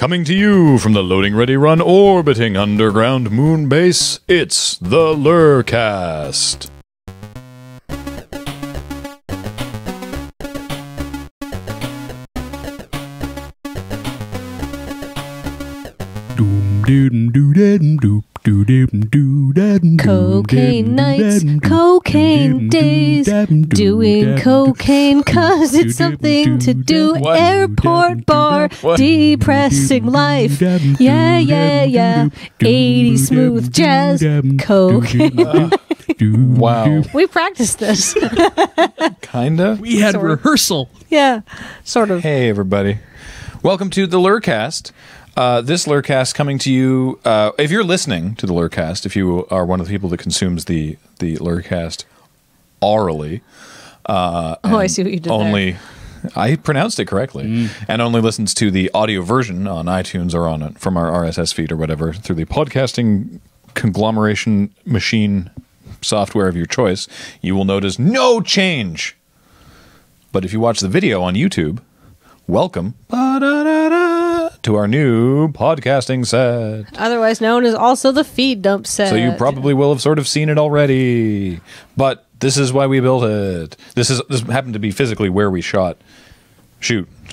Coming to you from the Loading Ready Run orbiting underground moon base, it's the LRRcast. Cocaine nights, cocaine days, doing cocaine cause it's something to do. What? Airport bar, What? depressing life. Yeah, yeah, yeah. 80s smooth jazz, cocaine. Wow. We practiced this. Kinda? We had Sort of. rehearsal. Yeah, sort of. Hey, everybody. Welcome to the LRRcast. This LRRcast coming to you, if you're listening to the LRRcast, if you are one of the people that consumes the LRRcast orally. I see what you did only, I pronounced it correctly. And only listens to the audio version on iTunes or on from our RSS feed or whatever through the podcasting conglomeration machine software of your choice, you will notice no change. But if you watch the video on YouTube, welcome to our new podcasting set. Otherwise known as also the feed dump set. So you probably will have sort of seen it already. But this is why we built it. This happened to be physically where we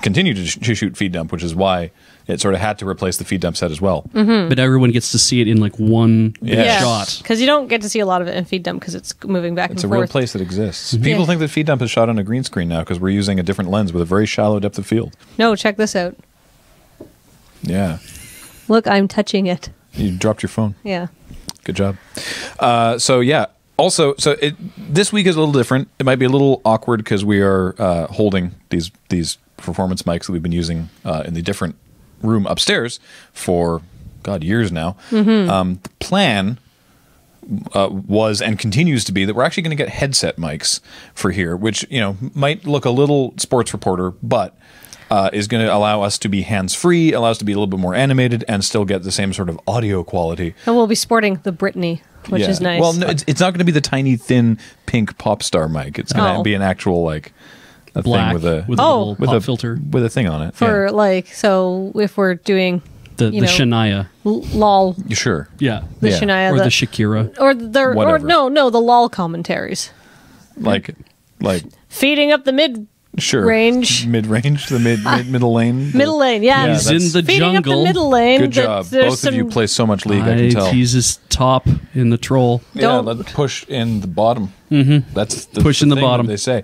continue to shoot feed dump, which is why it sort of had to replace the feed dump set as well. But everyone gets to see it in like one Yeah. shot. Because you don't get to see a lot of it in feed dump because it's moving back It's and a forth. real place that exists. People think that feed dump is shot on a green screen now because we're using a different lens with a very shallow depth of field. No, check this out. Yeah. Look, I'm touching it. You dropped your phone. Yeah. Good job. So yeah. Also, this week is a little different. It might be a little awkward because we are holding these performance mics that we've been using in the different room upstairs for years now. The plan was and continues to be that we're actually going to get headset mics for here, which might look a little sports reporter, but is going to allow us to be hands-free, allow us to be a little bit more animated, and still get the same sort of audio quality. And we'll be sporting the Britney, which is nice. Well, no, it's not going to be the tiny, thin, pink pop star mic. It's going to be an actual a Black thing with a little pop filter. with a thing on it. For so if we're doing The Shania. lol, Sure. Yeah. the Yeah. Shania, Or the Shakira. or Whatever. no, the lol commentaries, Like feeding up the sure. range. Mid-range, the middle lane. middle lane. Yeah, He's that's- in the feeding up the jungle. middle lane. Good job. there's Both of you some- play so much League, I can tell. He's his top in the troll. Yeah, Don't- let's push in the bottom. That's Push in the thing bottom. that they say.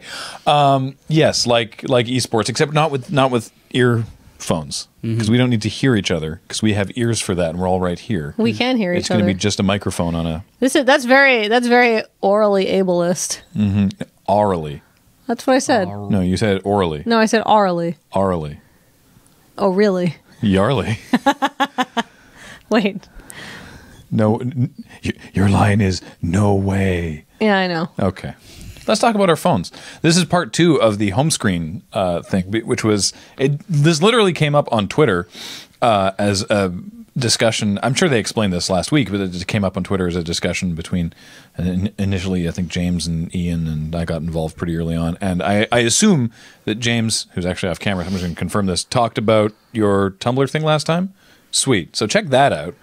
Yes, like esports, except not with earphones, because we don't need to hear each other because we have ears for that, and we're all right here. We can hear It's each going to other. be just a microphone on a That's very orally ableist. orally. That's what I said. No, you said orally. No, I said orally. Orally. Oh, really? Yarly. Wait. No, your line is no way. Yeah, I know. Okay. Let's talk about our phones. This is part 2 of the home screen thing, which was this literally came up on Twitter as a discussion. I'm sure they explained this last week, but it just came up on Twitter as a discussion between initially, I think, James and Ian, and I got involved pretty early on. And I assume that James, who's actually off camera, I'm just going to confirm this, talked about your Tumblr thing last time. Sweet. So check that out.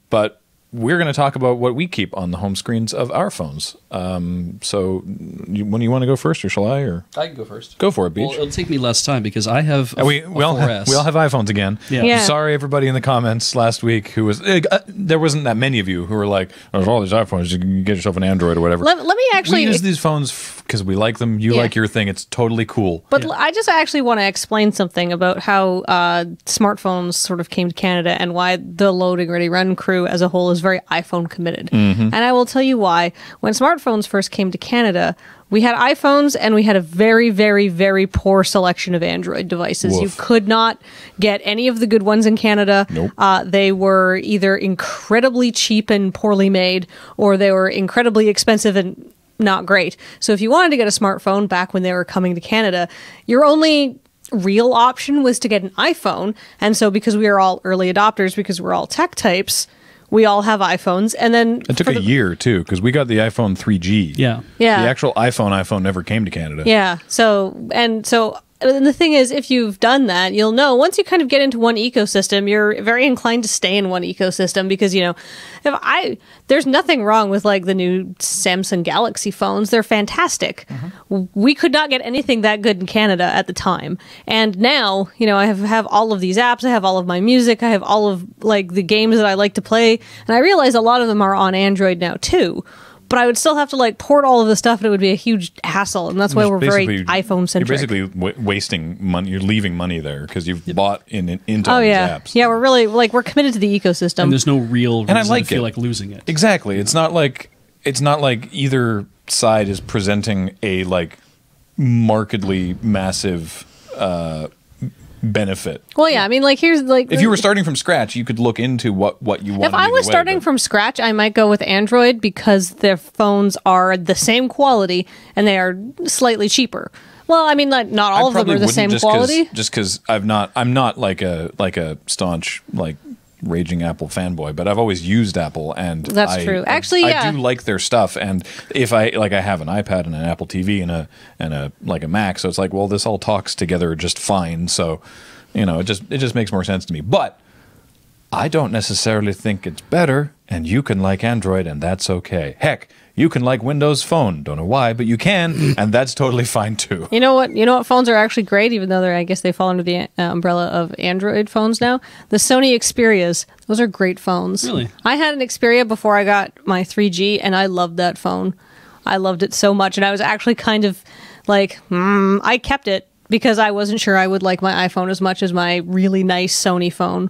But we're going to talk about what we keep on the home screens of our phones. So when you want to go first, or shall I? Or I can go first. Go for it, Beej. Well, it'll take me less time because I have a we all 4S. have iPhones again. Yeah. Yeah. Sorry, everybody in the comments last week who was there wasn't that many of you who were like, "There's all these iPhones. You can get yourself an Android or whatever." Let me actually. We use these phones because we like them. You Yeah. like your thing. It's totally cool. But I just actually want to explain something about how smartphones sort of came to Canada and why the Loading Ready Run crew as a whole is very iPhone committed. And I will tell you why. When smartphones first came to Canada, we had iPhones and we had a very, very, very poor selection of Android devices. Woof. You could not get any of the good ones in Canada. Nope. They were either incredibly cheap and poorly made, or they were incredibly expensive and not great. So if you wanted to get a smartphone back when they were coming to Canada, your only real option was to get an iPhone. And so because we are all early adopters, because we're all tech types, we all have iPhones. And then It took a year too because we got the iPhone 3G. Yeah. Yeah. The actual iPhone never came to Canada. Yeah. So And the thing is, if you've done that, you'll know once you kind of get into one ecosystem, you're very inclined to stay in one ecosystem because, there's nothing wrong with like the new Samsung Galaxy phones. They're fantastic. We could not get anything that good in Canada at the time. And now, I have all of these apps. I have all of my music. I have all of like the games that I like to play. And I realize a lot of them are on Android now too. But I would still have to like port all of the stuff, and it would be a huge hassle. And that's why we're very iPhone centric. You're basically wasting money. You're leaving money there because you've bought into these apps. Yeah, we're really we're committed to the ecosystem, and there's no real reason and I feel like losing it. Exactly. It's not like either side is presenting a like markedly massive benefit. Well, yeah, I mean, like here's like if you were starting from scratch, you could look into what you want. If I was starting from scratch, I might go with Android because their phones are the same quality and they are slightly cheaper. Well, I mean, not all of them are the same quality. Just because I'm not like a staunch like raging Apple fanboy, but I've always used Apple, and that's true. Actually, I do like their stuff, and if I have an iPad and an Apple TV and a like a Mac, so it's like, well, this all talks together just fine. So, it just makes more sense to me. But I don't necessarily think it's better, and you can like Android, and that's okay. Heck, you can like Windows Phone. Don't know why, but you can, and that's totally fine too. You know what phones are actually great, even though I guess they fall under the umbrella of Android phones now? The Sony Xperias. Those are great phones. Really? I had an Xperia before I got my 3G, and I loved that phone. I loved it so much, and I was actually kind of like, I kept it because I wasn't sure I would like my iPhone as much as my really nice Sony phone.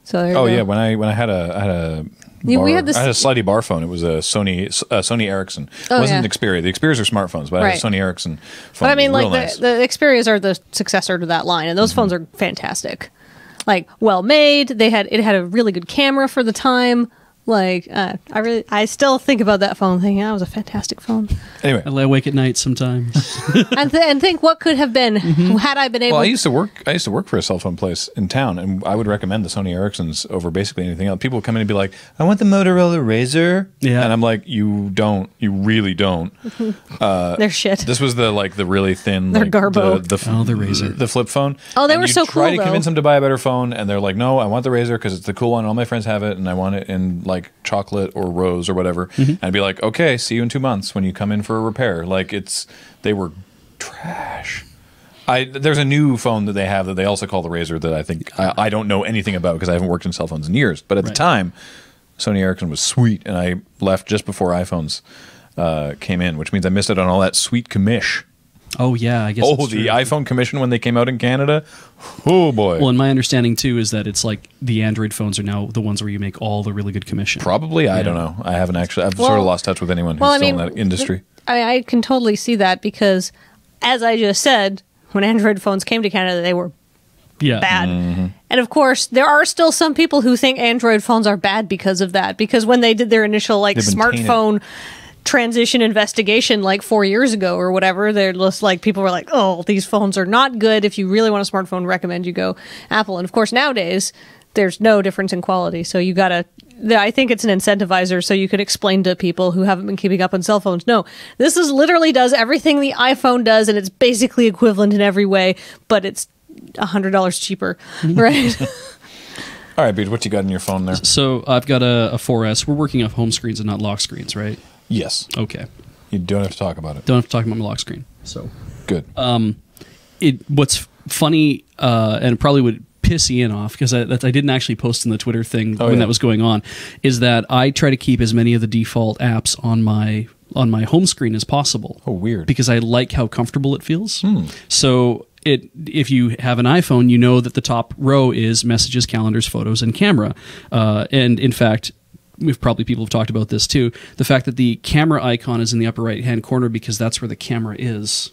So there you go. Yeah, when I had a I had a slidey bar phone. It was a Sony Ericsson. It wasn't an Xperia. The Xperias are smartphones, but I had a Sony Ericsson phone. But I mean, like nice. the Xperias are the successor to that line, and those phones are fantastic. Like well made. It had a really good camera for the time. Like I still think about that phone, thinking that was a fantastic phone. Anyway, I lay awake at night sometimes and think what could have been had I been able. Well, I used to work for a cell phone place in town, and I would recommend the Sony Ericssons over basically anything else. People would come in and be like, "I want the Motorola Razr," and I'm like, "You don't. You really don't." They're shit. This was the really thin. They're garbo. The Razr, the flip phone. Oh, they were so cool. Try to convince them to buy a better phone, and they're like, "No, I want the Razr because it's the cool one. All my friends have it, and I want it in like chocolate or rose or whatever." And I'd be like, okay, see you in 2 months when you come in for a repair. Like they were trash. There's a new phone that they have that they also call the Razr that I think I don't know anything about because I haven't worked in cell phones in years. But at the time, Sony Ericsson was sweet, and I left just before iPhones came in, which means I missed out on all that sweet commish. Oh, yeah, I guess. Oh, the iPhone commission when they came out in Canada? Oh, boy. Well, and my understanding, too, is that it's like the Android phones are now the ones where you make all the really good commission. Probably. I don't know. I haven't actually. I've sort of lost touch with anyone who's still in that industry. I can totally see that because, as I just said, when Android phones came to Canada, they were bad. And, of course, there are still some people who think Android phones are bad because of that. Because when they did their initial smartphone transition investigation like 4 years ago or whatever, they're just like, people were like, oh, these phones are not good. If you really want a smartphone, recommend you go Apple. And of course nowadays there's no difference in quality, so you gotta, I think it's an incentivizer so you could explain to people who haven't been keeping up on cell phones, no, this is literally does everything the iPhone does, and it's basically equivalent in every way, but it's $100 cheaper. Right? All right, Beej, what you got in your phone there? So I've got a 4S. We're working off home screens and not lock screens, right? Yes. Okay. You don't have to talk about it. Don't have to talk about my lock screen. So good. What's funny and probably would piss Ian off because I didn't actually post in the Twitter thing that was going on, is that I try to keep as many of the default apps on my home screen as possible. Oh, weird. Because I like how comfortable it feels. So if you have an iPhone, you know that the top row is messages, calendars, photos, and camera. And in fact, people have talked about this too. The fact that the camera icon is in the upper right-hand corner because that's where the camera is.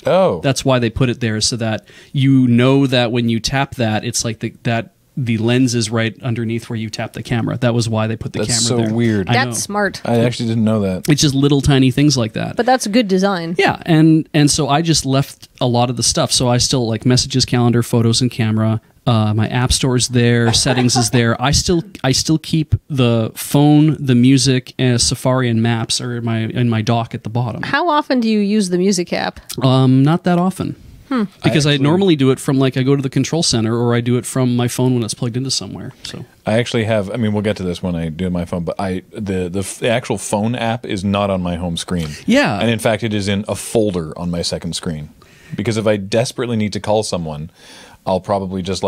Oh. That's why they put it there, so that you know that when you tap that, it's like the lens is right underneath where you tap the camera. That was why they put the camera there. That's so weird. That's smart. I actually didn't know that. It's just little tiny things like that. But that's a good design. Yeah, and so I just left a lot of the stuff. So I still like messages, calendar, photos, and camera. My app store is there. Settings is there. I still keep the phone, the music, Safari, and Maps are in my dock at the bottom. How often do you use the music app? Not that often. Because I normally do it from I go to the control center, or I do it from my phone when it's plugged into somewhere. So I actually have. I mean, we'll get to this when I do my phone, but the actual phone app is not on my home screen. Yeah, and in fact, it is in a folder on my second screen. Because if I desperately need to call someone, I'll probably just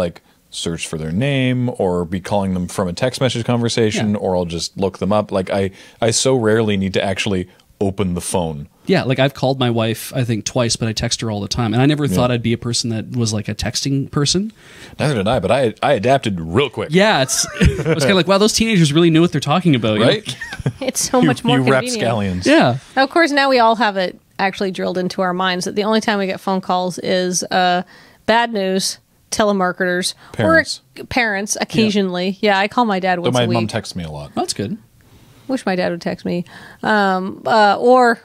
search for their name or be calling them from a text message conversation, or I'll just look them up. I so rarely need to actually open the phone. Yeah, I've called my wife, I think, twice, but I text her all the time. And I never thought I'd be a person that was a texting person. Neither did I, but I adapted real quick. Yeah, I was kind of wow, those teenagers really knew what they're talking about. Right? It's so much more convenient. rapscallions. Yeah. Of course, now we all have it actually drilled into our minds that the only time we get phone calls is bad news, telemarketers, parents. or parents occasionally. Yeah, I call my dad once my a week. mom texts me a lot. That's good. Wish my dad would text me. Or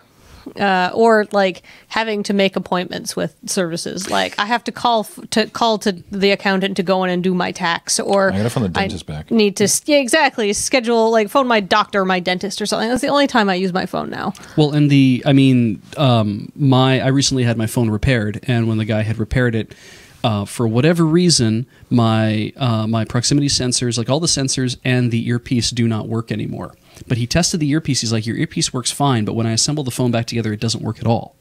having to make appointments with services. I have to call to the accountant to go in and do my tax, or I gotta phone the dentist back. Need to exactly schedule phone my doctor, or my dentist, or something. That's the only time I use my phone now. Well, and I recently had my phone repaired, and when the guy had repaired it, for whatever reason, my proximity sensors, all the sensors and the earpiece, do not work anymore. But he tested the earpiece. He's like, your earpiece works fine, but when I assemble the phone back together, it doesn't work at all.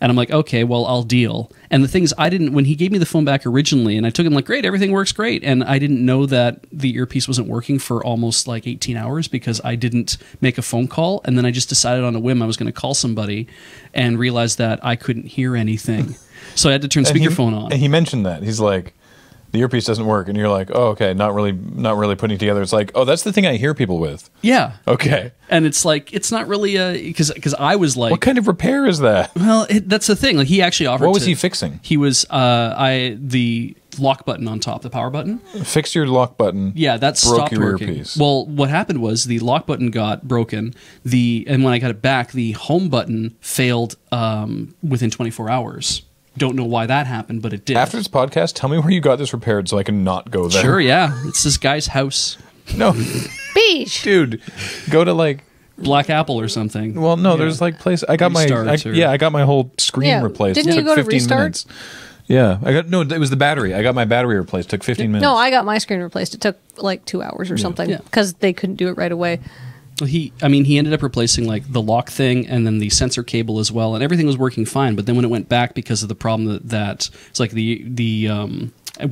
And I'm like, okay, well, I'll deal. And the thing is, when he gave me the phone back originally, and I took him great, everything works great. And I didn't know that the earpiece wasn't working for almost 18 hours because I didn't make a phone call. And then I just decided on a whim I was going to call somebody and realized that I couldn't hear anything. So I had to turn speakerphone on. And he mentioned that. He's like, the earpiece doesn't work, and you're like, oh, okay, not really putting it together. It's oh, that's the thing I hear people with. Yeah. Okay. And it's it's not really because I was what kind of repair is that? Well, that's the thing. He actually offered. What was he fixing? He was the lock button on top, the power button. Fixed your lock button. Yeah, that stopped working. Earpiece. Well, what happened was the lock button got broken. And when I got it back, the home button failed within 24 hours. Don't know why that happened, but it did. After this podcast, tell me where you got this repaired so I can not go there. Sure, yeah. It's this guy's house. No. Beej. Dude, go to Black Apple or something. Well, no, there's place. I got I got my whole screen replaced. Didn't it you took go to 15 Restart? minutes. Yeah, it was the battery. I got my battery replaced. Took 15 minutes. No, I got my screen replaced. It took 2 hours or something because they couldn't do it right away. He ended up replacing the lock thing and then the sensor cable as well, and everything was working fine. But then when it went back because of the problem that it's with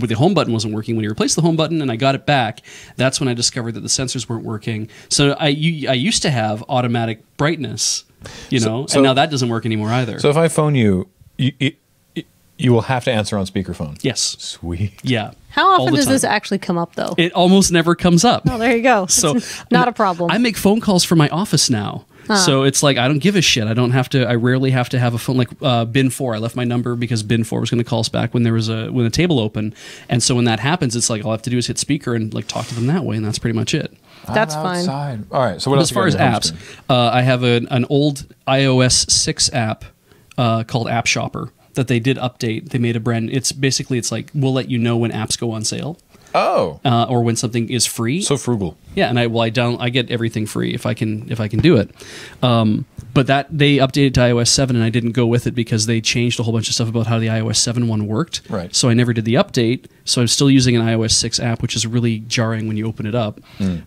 the home button wasn't working when he replaced the home button, and I got it back. That's when I discovered that the sensors weren't working. So I used to have automatic brightness, and now that doesn't work anymore either. So if I phone you, you will have to answer on speakerphone. Yes. Sweet. Yeah. How often does this actually come up, though? It almost never comes up. Oh, there you go. So it's not a problem. I make phone calls from my office now. So it's I don't give a shit. I rarely have to have a phone bin 4. I left my number because bin 4 was going to call us back when there was when the table opened. And so when that happens, it's all I have to do is hit speaker and talk to them that way, and that's pretty much it. That's fine. All right. So what else? As far as apps, I have an old iOS 6 app called App Shopper that they did update. They made a brand. It's we'll let you know when apps go on sale. Oh. Or when something is free. So frugal. Yeah, and I get everything free if I can do it. But that they updated to iOS 7, and I didn't go with it because they changed a whole bunch of stuff about how the iOS 7 one worked. Right. So I never did the update. So I'm still using an iOS 6 app, which is really jarring when you open it up.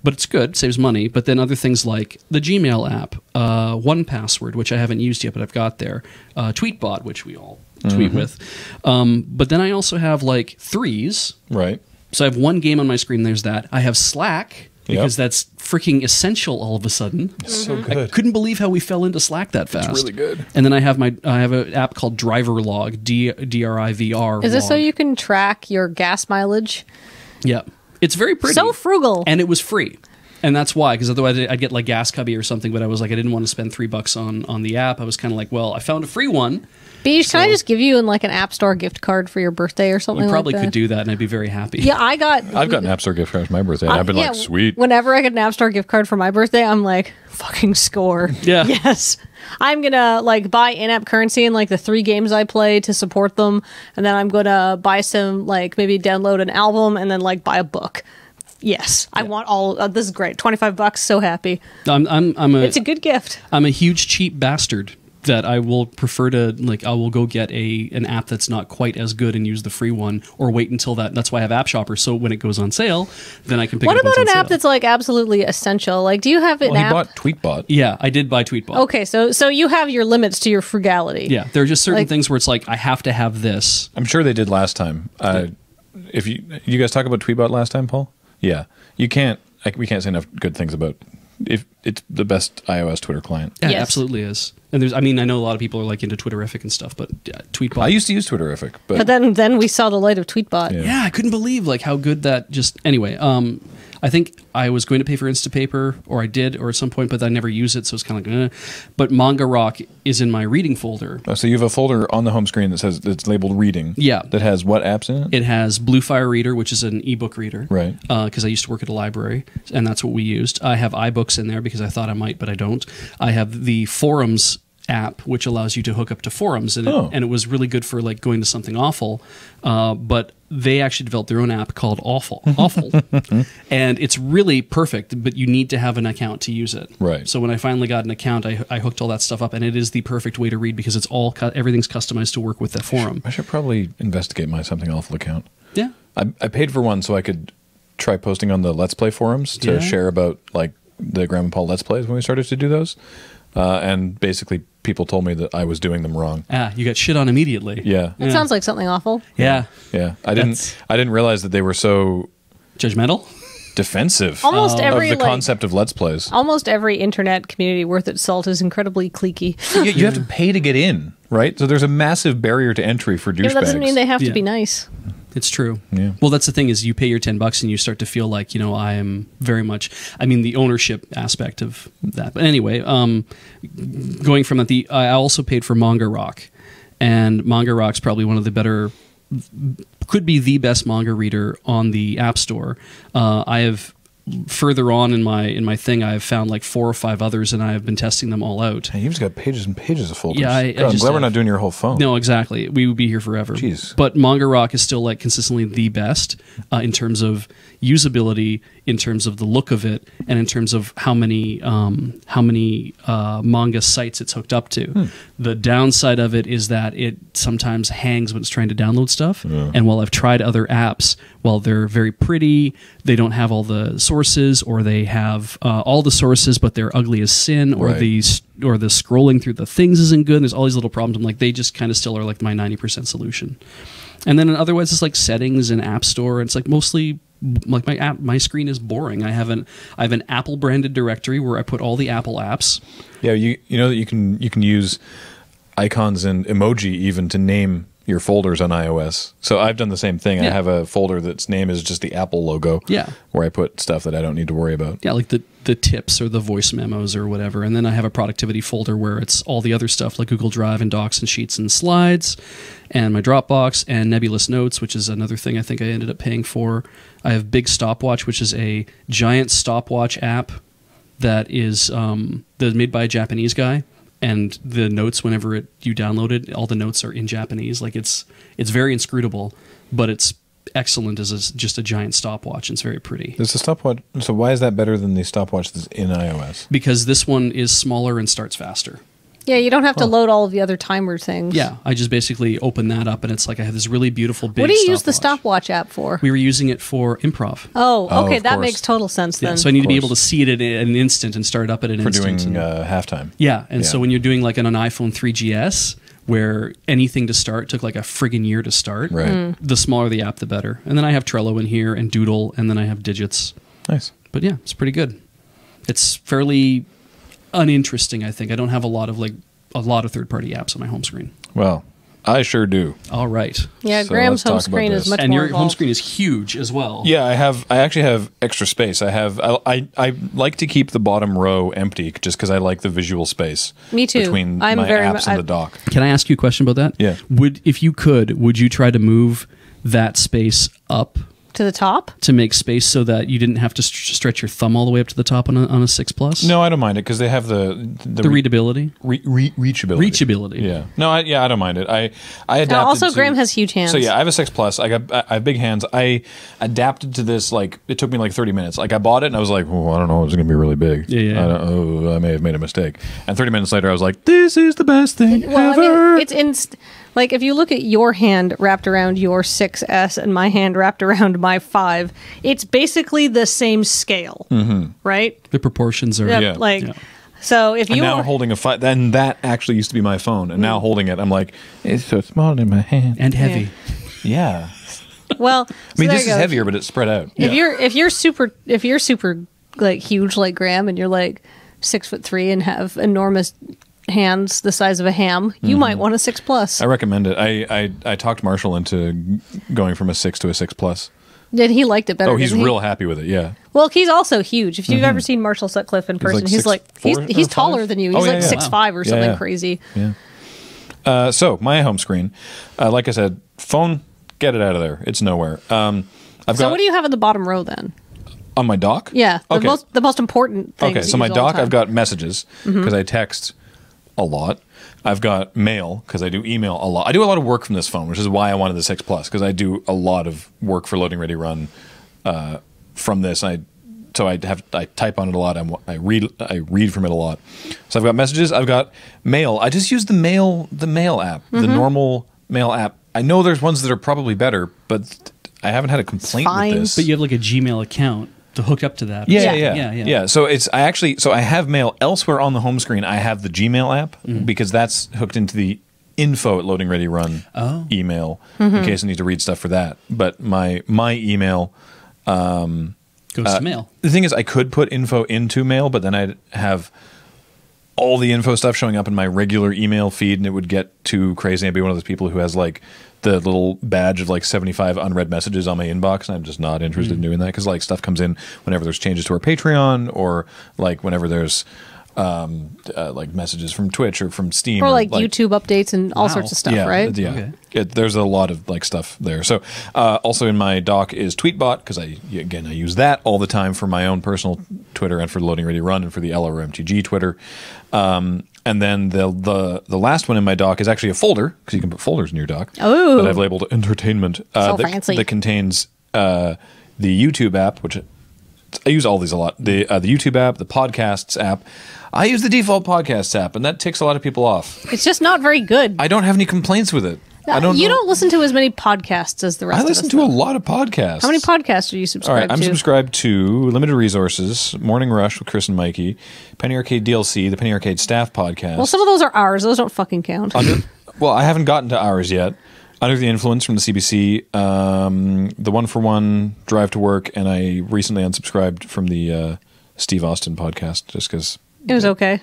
But it's good, saves money. But then other things like the Gmail app, 1Password, which I haven't used yet, but I've got there, Tweetbot, which we all tweet with. But then I also have threes. Right. So I have one game on my screen. There's that. I have Slack because that's freaking essential all of a sudden. It's so good. I couldn't believe how we fell into Slack that fast. It's really good. And then I have an app called Driver Log, DRIVR. Is this so you can track your gas mileage? Yeah. It's very pretty. So frugal. And it was free. And that's why, because otherwise I'd get Gas Cubby or something, but I was I didn't want to spend $3 on the app. I was kind of well, I found a free one. Beej, can I just give you an App Store gift card for your birthday or something? We probably like that? could do that, and I'd be very happy. Yeah, I've got an App Store gift card for my birthday. And I've been sweet. Whenever I get an App Store gift card for my birthday, I'm fucking score. Yeah. Yes. I'm gonna buy in-app currency in the 3 games I play to support them, and then I'm gonna buy some maybe download an album and then buy a book. Yes, I want all. This is great. $25. So happy. It's a good gift. I'm a huge cheap bastard. that I will prefer to, like, I will go get an app that's not quite as good and use the free one, or wait until that's why I have App Shopper, so when it goes on sale, then I can pick it up. What about when it's an on app sale. that's like absolutely essential? Like, do you have an Well, he app? bought Tweetbot. Yeah, I did buy Tweetbot. Okay, so you have your limits to your frugality. Yeah, there are just certain Like- things where it's like, I have to have this. I'm sure they did last time. If you guys talk about Tweetbot last time, Paul? Yeah, you can't. We can't say enough good things about. If it's the best iOS Twitter client. Yeah, Yes. it absolutely is. And I know a lot of people are like into Twitterific and stuff, but Tweetbot. I used to use Twitterific, But then we saw the light of Tweetbot. Yeah. Yeah, I couldn't believe like how good that just. Anyway, I think I was going to pay for Instapaper, or I did, or at some point, but I never use it, so it's kind of like. But Manga Rock is in my reading folder. Oh, so you have a folder on the home screen that says it's labeled Reading. Yeah. That has what apps in it? It has Blue Fire Reader, which is an ebook reader. Right. Because I used to work at a library, and that's what we used. I have iBooks in there because I thought I might, but I don't. I have the Forums app, which allows you to hook up to forums, and it was really good for like going to something awful. But they actually developed their own app called Awful, and it's really perfect. But you need to have an account to use it. Right. So when I finally got an account, I hooked all that stuff up, and it is the perfect way to read because it's all everything's customized to work with the forum. I should probably investigate my Something Awful account. Yeah. I paid for one so I could try posting on the Let's Play forums to Yeah. share about like the Graham and Paul Let's Plays when we started to do those. And basically people told me that I was doing them wrong. You got shit on immediately. Yeah. It sounds like something awful. Yeah. Yeah. I didn't realize that they were so Judgmental? defensive Almost every of the like, concept of Let's Plays. almost every internet community worth its salt is incredibly cliquey. You have to pay to get in, right? So there's a massive barrier to entry for douchebags. Yeah, that doesn't mean they have to Yeah. be nice. It's true. Yeah. Well, that's the thing is you pay your $10 and you start to feel like, I am very much, the ownership aspect of that. But anyway, going from that, I also paid for Manga Rock, and Manga Rock's probably one of the better, could be the best manga reader on the App Store. I have further on in my thing, I've found like 4 or 5 others, and I have been testing them all out. Hey, you've just got pages and pages of folders. Yeah, God, I'm glad we're not doing your whole phone. No, exactly. We would be here forever. Jeez. But Manga Rock is still like consistently the best in terms of usability, in terms of the look of it, and in terms of how many manga sites it's hooked up to. The downside of it is that it sometimes hangs when it's trying to download stuff. Yeah. And while I've tried other apps, while they're very pretty, they don't have all the sources, or they have all the sources but they're ugly as sin, or Right. the scrolling through the things isn't good. And there's all these little problems. I'm like, they just kind of still are like my 90% solution. And then otherwise it's like settings and App Store. It's like mostly like my screen is boring. I have an Apple branded directory where I put all the Apple apps. Yeah, you know that you can use icons and emoji even to name your folders on iOS. So I've done the same thing. I Yeah. have a folder that's name is just the Apple logo. Yeah. Where I put stuff that I don't need to worry about. Yeah, like the tips or the voice memos or whatever. And then I have a productivity folder where it's all the other stuff like Google Drive and Docs and Sheets and Slides, and my Dropbox and Nebulous Notes, which is another thing I think I ended up paying for. I have Big Stopwatch, which is a giant stopwatch app that is that's made by a Japanese guy. And the notes, whenever you download it, all the notes are in Japanese. Like it's very inscrutable, but it's excellent as just a giant stopwatch. And it's very pretty. There's a stopwatch. So why is that better than the stopwatch that's in iOS? Because this one is smaller and starts faster. Yeah, you don't have to load all of the other timer things. Yeah, I just basically open that up, and it's like I have this really beautiful big. What do you use the stopwatch app for? We were using it for improv. Oh, okay, of that course. makes total sense then. Yeah, so I need to be able to course. see it at an instant and start up at an For doing instant. halftime. Yeah, and so Yeah. when you're doing like on an iPhone 3GS, where anything to start took like a friggin' year to start, Right. the smaller the app, the better. And then I have Trello in here and Doodle, and then I have Digits. Nice. But yeah, it's pretty good. It's fairly uninteresting, I think. I don't have a lot of third-party apps on my home screen. Well, I sure do. All right. Yeah, So Graham's let's home talk about screen is this. much And more your home involved. screen is huge as well. Yeah, I actually have extra space. I like to keep the bottom row empty just because I like the visual space. Me too. Between I'm my very apps mu- and the dock. Can I ask you a question about that? Yeah. Would you try to move that space up To the top? to make space so that you didn't have to stretch your thumb all the way up to the top on a 6 Plus? No, I don't mind it because they have the readability. Reachability. Reachability. Yeah. No, I don't mind it. I adapted. Now, also, to, Graham has huge hands. So yeah, I have a 6 Plus. I have big hands. I adapted to this. Like it took me like 30 minutes. Like I bought it and I was like, oh, I don't know, it's going to be really big. Yeah. I may have made a mistake. And 30 minutes later, I was like, this is the best thing ever. I mean, it's like if you look at your hand wrapped around your 6S and my hand wrapped around my 5, it's basically the same scale, right? The proportions are... Yep, Yeah. So if you now are holding a 5, then that actually used to be my phone, and now holding it, I'm like, it's so small in my hand and heavy. Yeah. well, I mean, this is heavier, but it's spread out. If you're super like huge like Graham and you're like 6'3" and have enormous hands the size of a ham, you might want a 6 Plus. I recommend it. I talked Marshall into going from a 6 to a 6 Plus. Did he liked it better? Oh, he's didn't he? real happy with it. Yeah. Well, he's also huge. If you've ever seen Marshall Sutcliffe in person, he's like 6'4" he's or taller 5? than you. Oh, He's yeah, like yeah. 6'5" or something Yeah. crazy. Yeah. So my home screen, like I said, phone, get it out of there. It's nowhere. I've So got what do you have at the bottom row then? on my dock. Yeah, Okay. the most important thing. Okay, so my dock, I've got messages because I text a lot. I've got mail because I do email a lot. I do a lot of work from this phone, which is why I wanted the 6 Plus, because I do a lot of work for Loading Ready Run from this. I type on it a lot. I read from it a lot. So I've got messages. I've got mail. I just use the mail app, the normal mail app. I know there's ones that are probably better, but I haven't had a complaint with fine. this. But you have like a Gmail account to hook up to that. Yeah. So I have mail elsewhere on the home screen. I have the Gmail app because that's hooked into the info at Loading Ready Run email in case I need to read stuff for that. But my email Goes to mail. The thing is, I could put info into mail, but then I'd have all the info stuff showing up in my regular email feed, and it would get too crazy. I'd be one of those people who has like the little badge of like 75 unread messages on my inbox, and I'm just not interested in doing that because like stuff comes in whenever there's changes to our Patreon or like whenever there's like messages from Twitch or from Steam or like YouTube updates and all sorts of stuff, right? Yeah, there's a lot of like stuff there. So also in my dock is Tweetbot because I use that all the time for my own personal Twitter and for Loading Ready Run and for the LRRMTG Twitter. And then the last one in my dock is actually a folder because you can put folders in your dock. Oh, that I've labeled entertainment. So fancy. That contains the YouTube app, which I use all these a lot. The YouTube app, the podcasts app. I use the default podcasts app, and that ticks a lot of people off. It's just not very good. I don't have any complaints with it. You don't listen to as many podcasts as the rest of us. I listen to a lot of podcasts. How many podcasts are you All subscribed right, I'm to? subscribed to Limited Resources, Morning Rush with Chris and Mikey, Penny Arcade DLC, the Penny Arcade Staff Podcast. Well, some of those are ours. Those don't fucking count. Well, I haven't gotten to ours yet. Under the Influence from the CBC, the One for One, Drive to Work, and I recently unsubscribed from the Steve Austin podcast just because it was okay.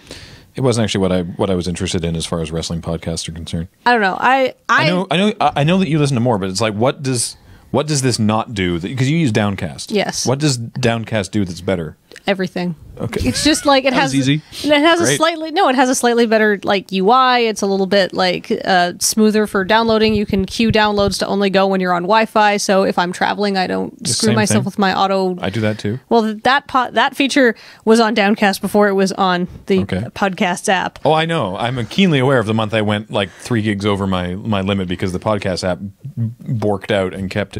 It wasn't actually what I was interested in as far as wrestling podcasts are concerned. I don't know. I know that you listen to more, but it's like what does this not do? Because you use Downcast. Yes. What does Downcast do that's better? Everything. Okay. It's just like it has easy. It has Great. it has a slightly better like UI. It's a little bit like smoother for downloading. You can queue downloads to only go when you're on Wi-Fi. So if I'm traveling, I don't screw same myself thing. with my auto. I do that too. Well, that feature was on Downcast before it was on the podcasts app. Oh, I know. I'm keenly aware of the month I went like 3 gigs over my limit because the podcast app borked out and kept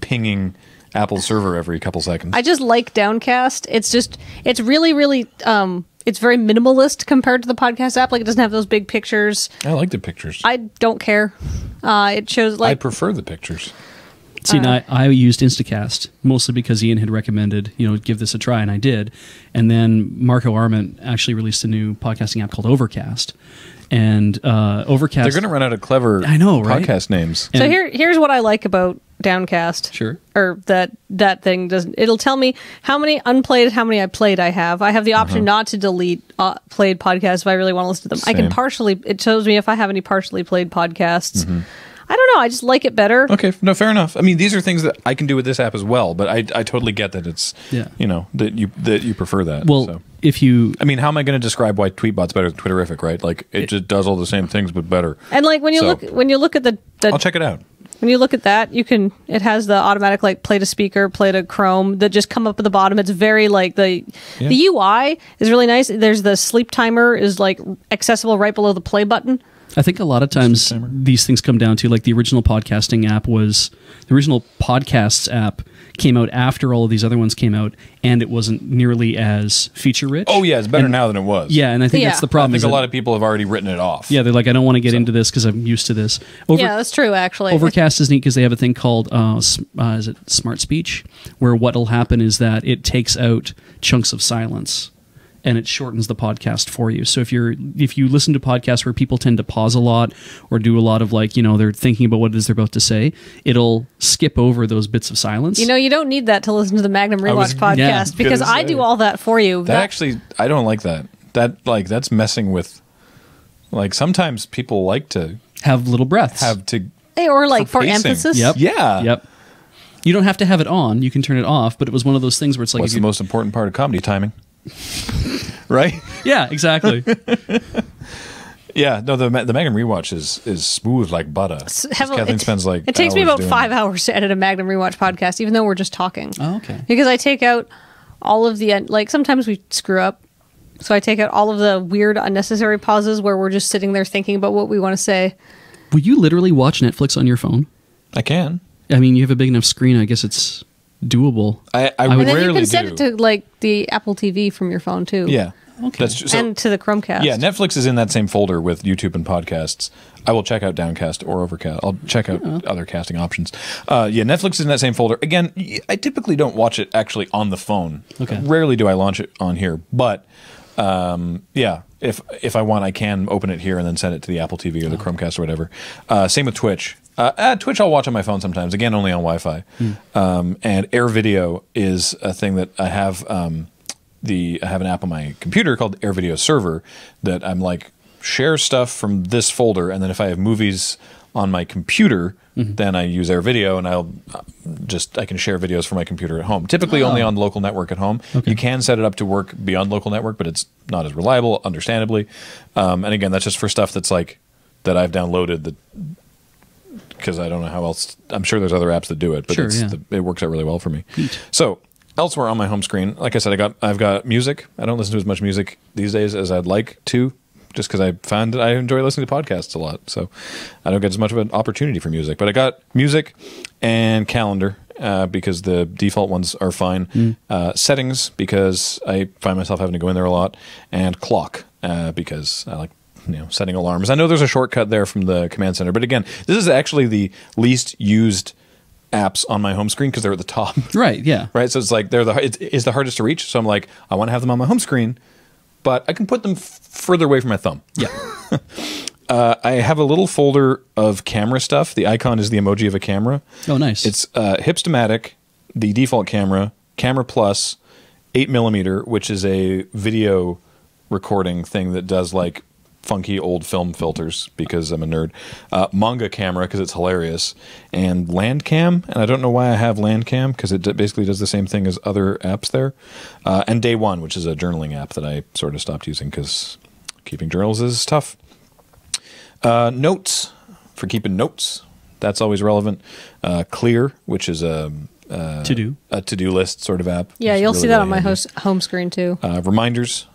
pinging Apple's server every couple seconds. I just like Downcast. It's really, really, it's very minimalist compared to the podcast app. Like it doesn't have those big pictures. I like the pictures. I don't care. It shows like I prefer the pictures. See, and I used Instacast mostly because Ian had recommended, give this a try, and I did. And then Marco Arment actually released a new podcasting app called Overcast. And Overcast... They're going to run out of clever podcast names. So here's what I like about Downcast. Sure. Or that thing doesn't. It'll tell me how many unplayed, how many I played I have. I have the option not to delete played podcasts if I really want to listen to them. Same. I can partially. It shows me if I have any partially played podcasts. I don't know. I just like it better. Okay, no, fair enough. I mean, these are things that I can do with this app as well, but I totally get that it's that you prefer that. Well, so. if you... I mean, how am I going to describe why Tweetbot's better than Twitterific, right? Like, it just does all the same things, but better. And like when you look at the I'll check it out. When you look at that, it has the automatic like play to speaker, play to Chrome that just come up at the bottom. It's very like the UI is really nice. There's the sleep timer is like accessible right below the play button. I think a lot of times these things come down to like the original podcasting app the original podcasts app came out after all of these other ones came out, and it wasn't nearly as feature rich. Oh yeah, it's better now than it was. Yeah, and I think that's the problem. I think a lot of people have already written it off. Yeah, they're like, I don't want to get into this because I'm used to this. Yeah, that's true. Actually, Overcast is neat because they have a thing called is it Smart Speech, where what'll happen is that it takes out chunks of silence and it shortens the podcast for you. So if you listen to podcasts where people tend to pause a lot or do a lot of like, they're thinking about what it is they're about to say, it'll skip over those bits of silence. You don't need that to listen to the Magnum Rewatch podcast because I do all that for you. That actually, I don't like that. That's messing with, like, sometimes people like to have little breaths. Or like for pacing. emphasis. Yep. Yeah. Yep. You don't have to have it on. You can turn it off, but it was one of those things where it's like... What's the most important part of comedy? Timing. Right? Yeah, exactly. Yeah, no, the Magnum Rewatch is smooth like butter. Kathleen spends like it takes me about 5 it. hours to edit a Magnum Rewatch podcast, even though we're just talking. Oh, okay. Because I take out all of the like sometimes we screw up, so I take out all of the weird unnecessary pauses where we're just sitting there thinking about what we want to say. Will you literally watch Netflix on your phone? I can. I mean, you have a big enough screen. I guess it's doable. I and then rarely you can set do. it to like the Apple TV from your phone too. Yeah. Okay. And to the Chromecast. Yeah, Netflix is in that same folder with YouTube and podcasts. I will check out Downcast or Overcast. I'll check out other casting options. Netflix is in that same folder. Again, I typically don't watch it actually on the phone. Okay. Rarely do I launch it on here. But, if I want, I can open it here and then send it to the Apple TV or the Chromecast or whatever. Same with Twitch. Twitch I'll watch on my phone sometimes. Again, only on Wi-Fi. And Air Video is a thing that I have... I have an app on my computer called Air Video Server that I'm like share stuff from this folder, and then if I have movies on my computer, then I use Air Video, and I can share videos from my computer at home. Typically only on local network at home. Okay. You can set it up to work beyond local network, but it's not as reliable, understandably. And again, that's just for stuff that's like that I've downloaded because I don't know how else. I'm sure there's other apps that do it, but it works out really well for me. Neat. So. Elsewhere on my home screen, like I said, I've got music. I don't listen to as much music these days as I'd like to, just because I found that I enjoy listening to podcasts a lot. So I don't get as much of an opportunity for music. But I got music and calendar because the default ones are fine. Settings because I find myself having to go in there a lot, and clock because I like setting alarms. I know there's a shortcut there from the command center, but again, this is actually the least used apps on my home screen because they're at the top. Right, yeah. Right, so it's like it's the hardest to reach. So I'm like, I want to have them on my home screen, but I can put them further away from my thumb. Yeah. I have a little folder of camera stuff. The icon is the emoji of a camera. Oh, nice. It's Hipstamatic, the default camera, Camera Plus, 8mm, which is a video recording thing that does like funky old film filters because I'm a nerd. Manga camera because it's hilarious, and Landcam, and I don't know why I have Landcam because it basically does the same thing as other apps there. And Day One, which is a journaling app that I sort of stopped using because keeping journals is tough. Notes for keeping notes. That's always relevant. Clear, which is a to-do list sort of app. Yeah, you'll see that on my home screen too. Reminders,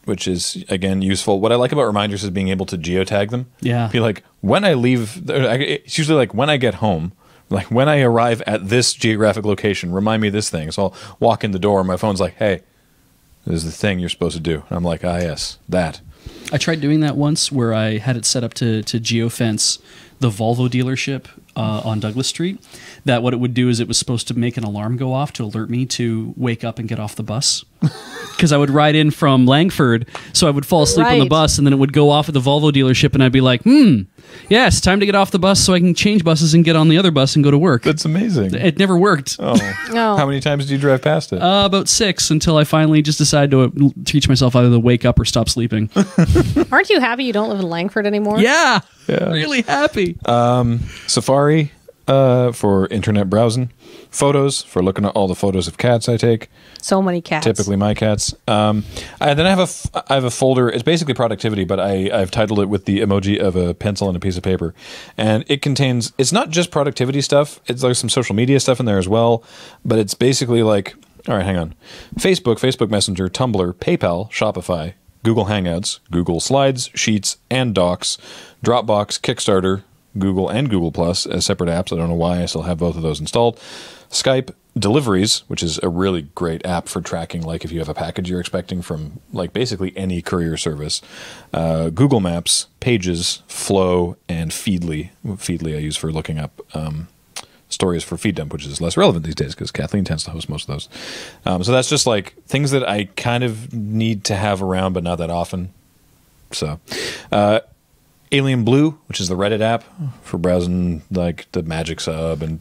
which is, again, useful. What I like about reminders is being able to geotag them. Yeah. Be like, when I leave, it's usually like when I get home, like when I arrive at this geographic location, remind me of this thing. So I'll walk in the door and my phone's like, hey, this is the thing you're supposed to do. And I'm like, yes, that. I tried doing that once where I had it set up to geofence the Volvo dealership on Douglas Street. That what it would do is it was supposed to make an alarm go off to alert me to wake up and get off the bus. Because I would ride in from Langford, so I would fall asleep on the bus, and then it would go off at the Volvo dealership, and I'd be like, yes, time to get off the bus so I can change buses and get on the other bus and go to work. That's amazing. It never worked. Oh. No. How many times did you drive past it? About 6 until I finally just decided to teach myself either to wake up or stop sleeping. Aren't you happy you don't live in Langford anymore? Yeah. Really happy. Safari, for internet browsing, photos for looking at all the photos of cats I take. So many cats. Typically my cats. Then I have a folder. It's basically productivity, but I've titled it with the emoji of a pencil and a piece of paper, and it contains. It's not just productivity stuff. It's like some social media stuff in there as well. But it's basically like, all right, hang on, Facebook Messenger, Tumblr, PayPal, Shopify, Google Hangouts, Google Slides, Sheets, and Docs, Dropbox, Kickstarter, Google and Google Plus as separate apps. I don't know why I still have both of those installed. Skype, Deliveries, which is a really great app for tracking, like if you have a package you're expecting from like basically any courier service. Google Maps, Pages, Flow, and Feedly. Feedly I use for looking up stories for feed dump, which is less relevant these days because Kathleen tends to host most of those. So that's just like things that I kind of need to have around, but not that often. So, Alien Blue, which is the Reddit app for browsing like the Magic Sub and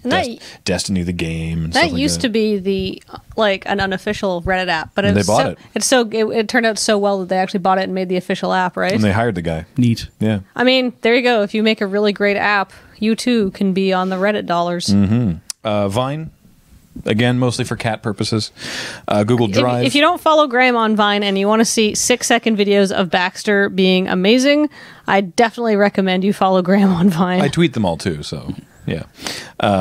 Destiny the game. And that stuff like used to be the an unofficial Reddit app, but they bought it. It turned out so well that they actually bought it and made the official app, right? And they hired the guy. Neat. Yeah. I mean, there you go. If you make a really great app, you too can be on the Reddit dollars. Vine. Again, mostly for cat purposes. Google Drive. If you don't follow Graham on Vine and you want to see 6-second videos of Baxter being amazing, I definitely recommend you follow Graham on Vine. I tweet them all too, so yeah.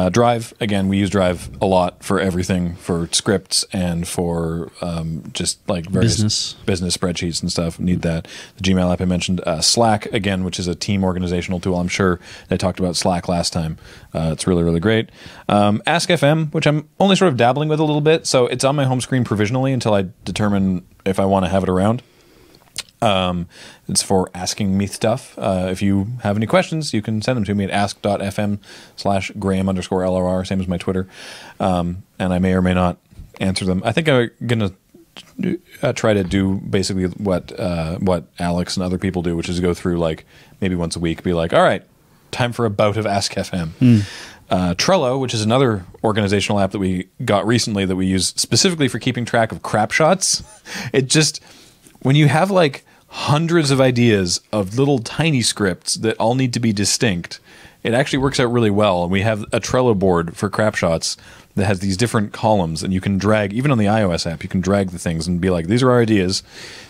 Drive, again, we use Drive a lot for everything, for scripts and for just like various business spreadsheets and stuff. Need that. The Gmail app I mentioned. Slack, again, which is a team organizational tool. I'm sure I talked about Slack last time. It's really, really great. Ask FM, which I'm only sort of dabbling with a little bit. So it's on my home screen provisionally until I determine if I want to have it around. It's for asking me stuff. If you have any questions, you can send them to me at ask.fm/Graham_LRR, same as my Twitter. And I may or may not answer them. I think I'm going to try to do basically what Alex and other people do, which is go through like maybe once a week, be like, all right, time for a bout of Ask FM. Trello, which is another organizational app that we got recently that we use specifically for keeping track of crap shots. It just, when you have like hundreds of ideas of little tiny scripts that all need to be distinct, it actually works out really well. And we have a Trello board for crap shots that has these different columns, and you can drag, even on the iOS app, you can drag the things and be like, these are our ideas,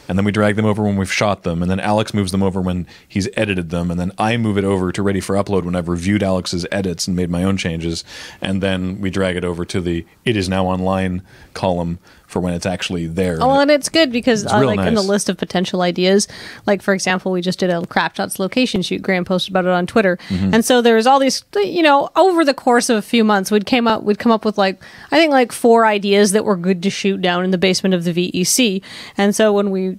and then we drag them over when we've shot them, and then Alex moves them over when he's edited them, and then I move it over to ready for upload when I've reviewed Alex's edits and made my own changes, and then we drag it over to the it is now online column for when it's actually there. Oh, and it's good because like nice. In the list of potential ideas, like for example, we just did a Crap Shots location shoot. Graham posted about it on Twitter, and so there was all these, over the course of a few months, we'd come up with like, I think like 4 ideas that were good to shoot down in the basement of the VEC, and so when we,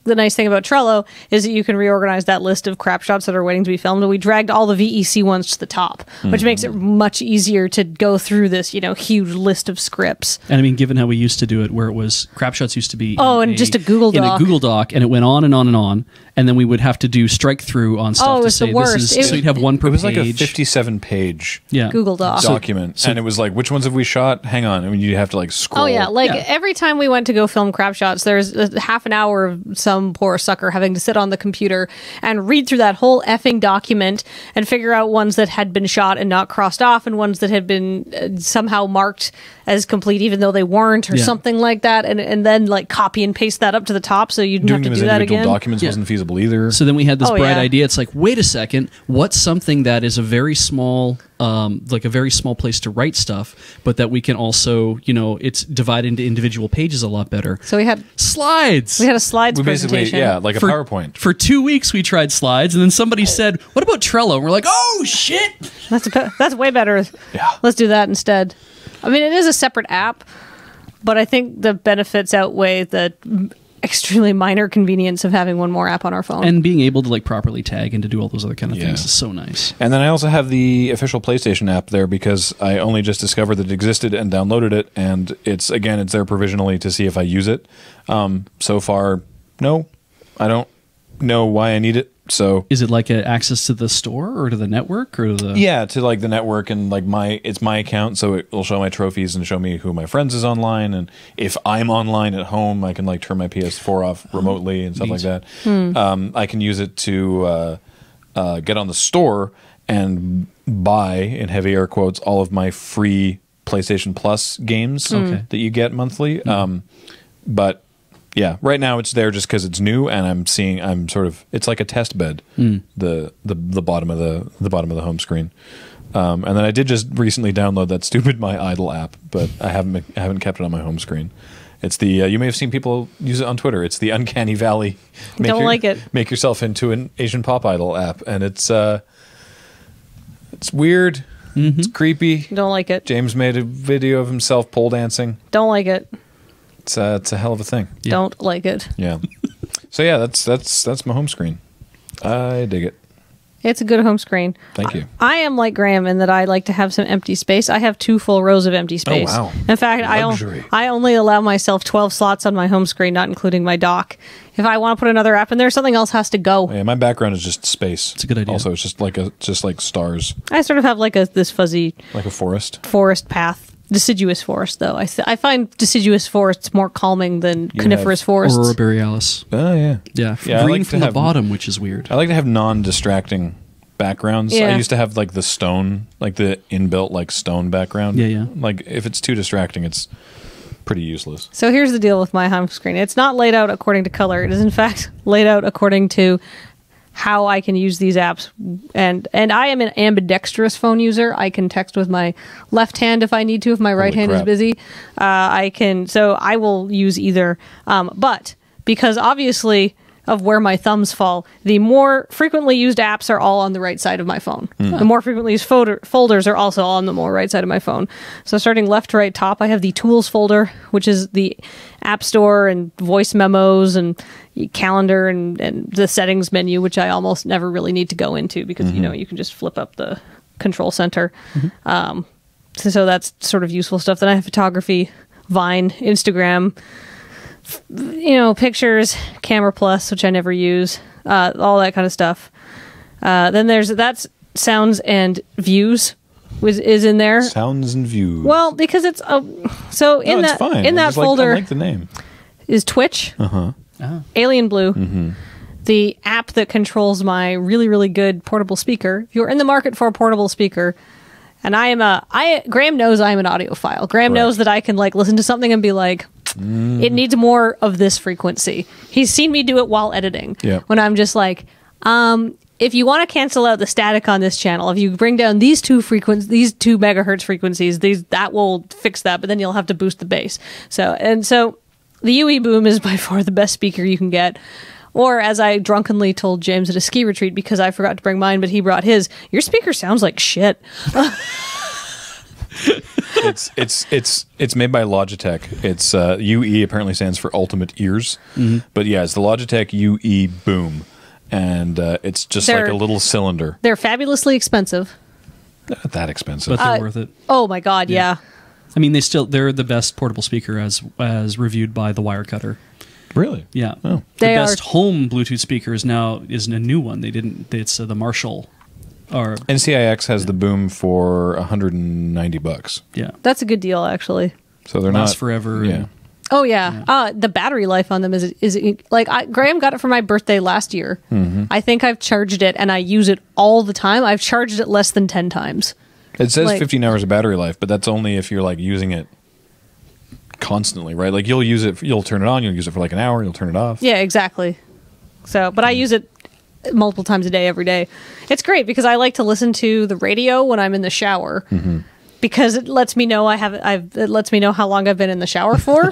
the nice thing about Trello is that you can reorganize that list of crap shots that are waiting to be filmed, and we dragged all the VEC ones to the top, which makes it much easier to go through this, huge list of scripts. And I mean, given how we used to do it, where it was crap shots used to be just a Google Doc. In a Google Doc, and it went on and on and on, and then we would have to do strike through on stuff to say this is, so you'd have one per page. It was like a 57-page Google Doc document, and it was like, which ones have we shot? Hang on, I mean, you have to like scroll. Oh yeah, every time we went to go film crap shots, there's a half an hour of some poor sucker having to sit on the computer and read through that whole effing document and figure out ones that had been shot and not crossed off, and ones that had been somehow marked as complete even though they weren't, or something like that, and then like copy and paste that up to the top so you didn't have to do that again. Documents wasn't feasible either. So then we had this bright idea. It's like, wait a second, what's something that is a very small, like a very small place to write stuff, but that we can also, it's divided into individual pages a lot better. So we had slides. We had a slides presentation. Like a PowerPoint. For 2 weeks we tried slides, and then somebody said, what about Trello? And we're like, oh shit, that's way better. Yeah, let's do that instead. I mean, it is a separate app, but I think the benefits outweigh the extremely minor convenience of having one more app on our phone. And being able to like properly tag and to do all those other kind of things is so nice. And then I also have the official PlayStation app there because I only just discovered that it existed and downloaded it, and it's there provisionally to see if I use it. So far, no, I don't know why I need it. So is it like access to the store or to the network or the to like the network, and like it's my account, so it will show my trophies and show me who my friends is online, and if I'm online at home I can like turn my PS4 off remotely and stuff like that. I can use it to get on the store and buy, in heavy air quotes, all of my free PlayStation Plus games that you get monthly. But yeah, right now it's there just because it's new, and I'm sort of, it's like a test bed. The bottom of the home screen. And then I did just recently download that stupid My Idol app, but I haven't kept it on my home screen. It's the you may have seen people use it on Twitter. It's the Uncanny Valley. Don't like it. Make yourself into an Asian pop idol app, and it's weird. It's creepy. Don't like it. James made a video of himself pole dancing. Don't like it. It's a hell of a thing. Yeah. Don't like it. Yeah. So yeah, that's my home screen. I dig it. It's a good home screen. Thank you. I am like Graham in that I like to have some empty space. I have 2 full rows of empty space. Oh, wow. In fact, Luxury. I only allow myself 12 slots on my home screen, not including my dock. If I want to put another app in there, something else has to go. Yeah, my background is just space. It's a good idea. Also, it's just like stars, I sort of have like this fuzzy like a forest. path. Deciduous forest, though. I find deciduous forests more calming than coniferous forests. Aurora borealis. Oh yeah. Yeah, Yeah, I green like to from the have- bottom, which is weird. I like to have non-distracting backgrounds. Yeah. I used to have like the stone, like the inbuilt like stone background. Yeah. Like if it's too distracting, it's pretty useless. So here's the deal with my home screen. It's not laid out according to color. It is in fact laid out according to how I can use these apps. And I am an ambidextrous phone user. I can text with my left hand if I need to, if my right hand is crap. busy. So I will use either. But because obviously of where my thumbs fall, the more frequently used apps are all on the right side of my phone. The more frequently used folders are also on the more right side of my phone. So starting left to right top, I have the Tools folder, which is the App Store and voice memos and calendar and the settings menu, which I almost never really need to go into because, you can just flip up the control center. So that's sort of useful stuff. Then I have photography, Vine, Instagram, pictures, Camera Plus, which I never use, all that kind of stuff. Then that's sounds and views is in there. Sounds and views. Well, because it's it's fine. in that folder I like the name. is Twitch, Alien Blue, the app that controls my really, really good portable speaker. If you're in the market for a portable speaker, and Graham knows I'm an audiophile. Graham knows that I can listen to something and be like, it needs more of this frequency. He's seen me do it while editing. Yeah. When I'm just like, if you want to cancel out the static on this channel, if you bring down these 2 megahertz frequencies, that will fix that, but then you'll have to boost the bass. So the UE Boom is by far the best speaker you can get. Or as I drunkenly told James at a ski retreat because I forgot to bring mine, but he brought his, your speaker sounds like shit. It's made by Logitech. It's UE apparently stands for Ultimate Ears, but yeah, it's the Logitech UE Boom, and it's just like a little cylinder. They're fabulously expensive. Not that expensive. But they're worth it. Oh my god, yeah. I mean, they're the best portable speaker as reviewed by the Wirecutter. Really? Yeah. Oh. The best home Bluetooth speaker is a new one. It's the Marshall. NCIX has the Boom for $190. Yeah. That's a good deal, actually. So they're Lasts not forever. Yeah. and- Oh yeah. The battery life on them is Graham got it for my birthday last year. I think I've charged it and I use it all the time. I've charged it less than 10 times. It says 15 hours of battery life, but that's only if you're using it constantly, right? Like you'll use it, you'll turn it on, you'll use it for an hour, you'll turn it off. Yeah, exactly. So, but I use it multiple times a day, every day. It's great because I like to listen to the radio when I'm in the shower because it lets me know it lets me know how long I've been in the shower for.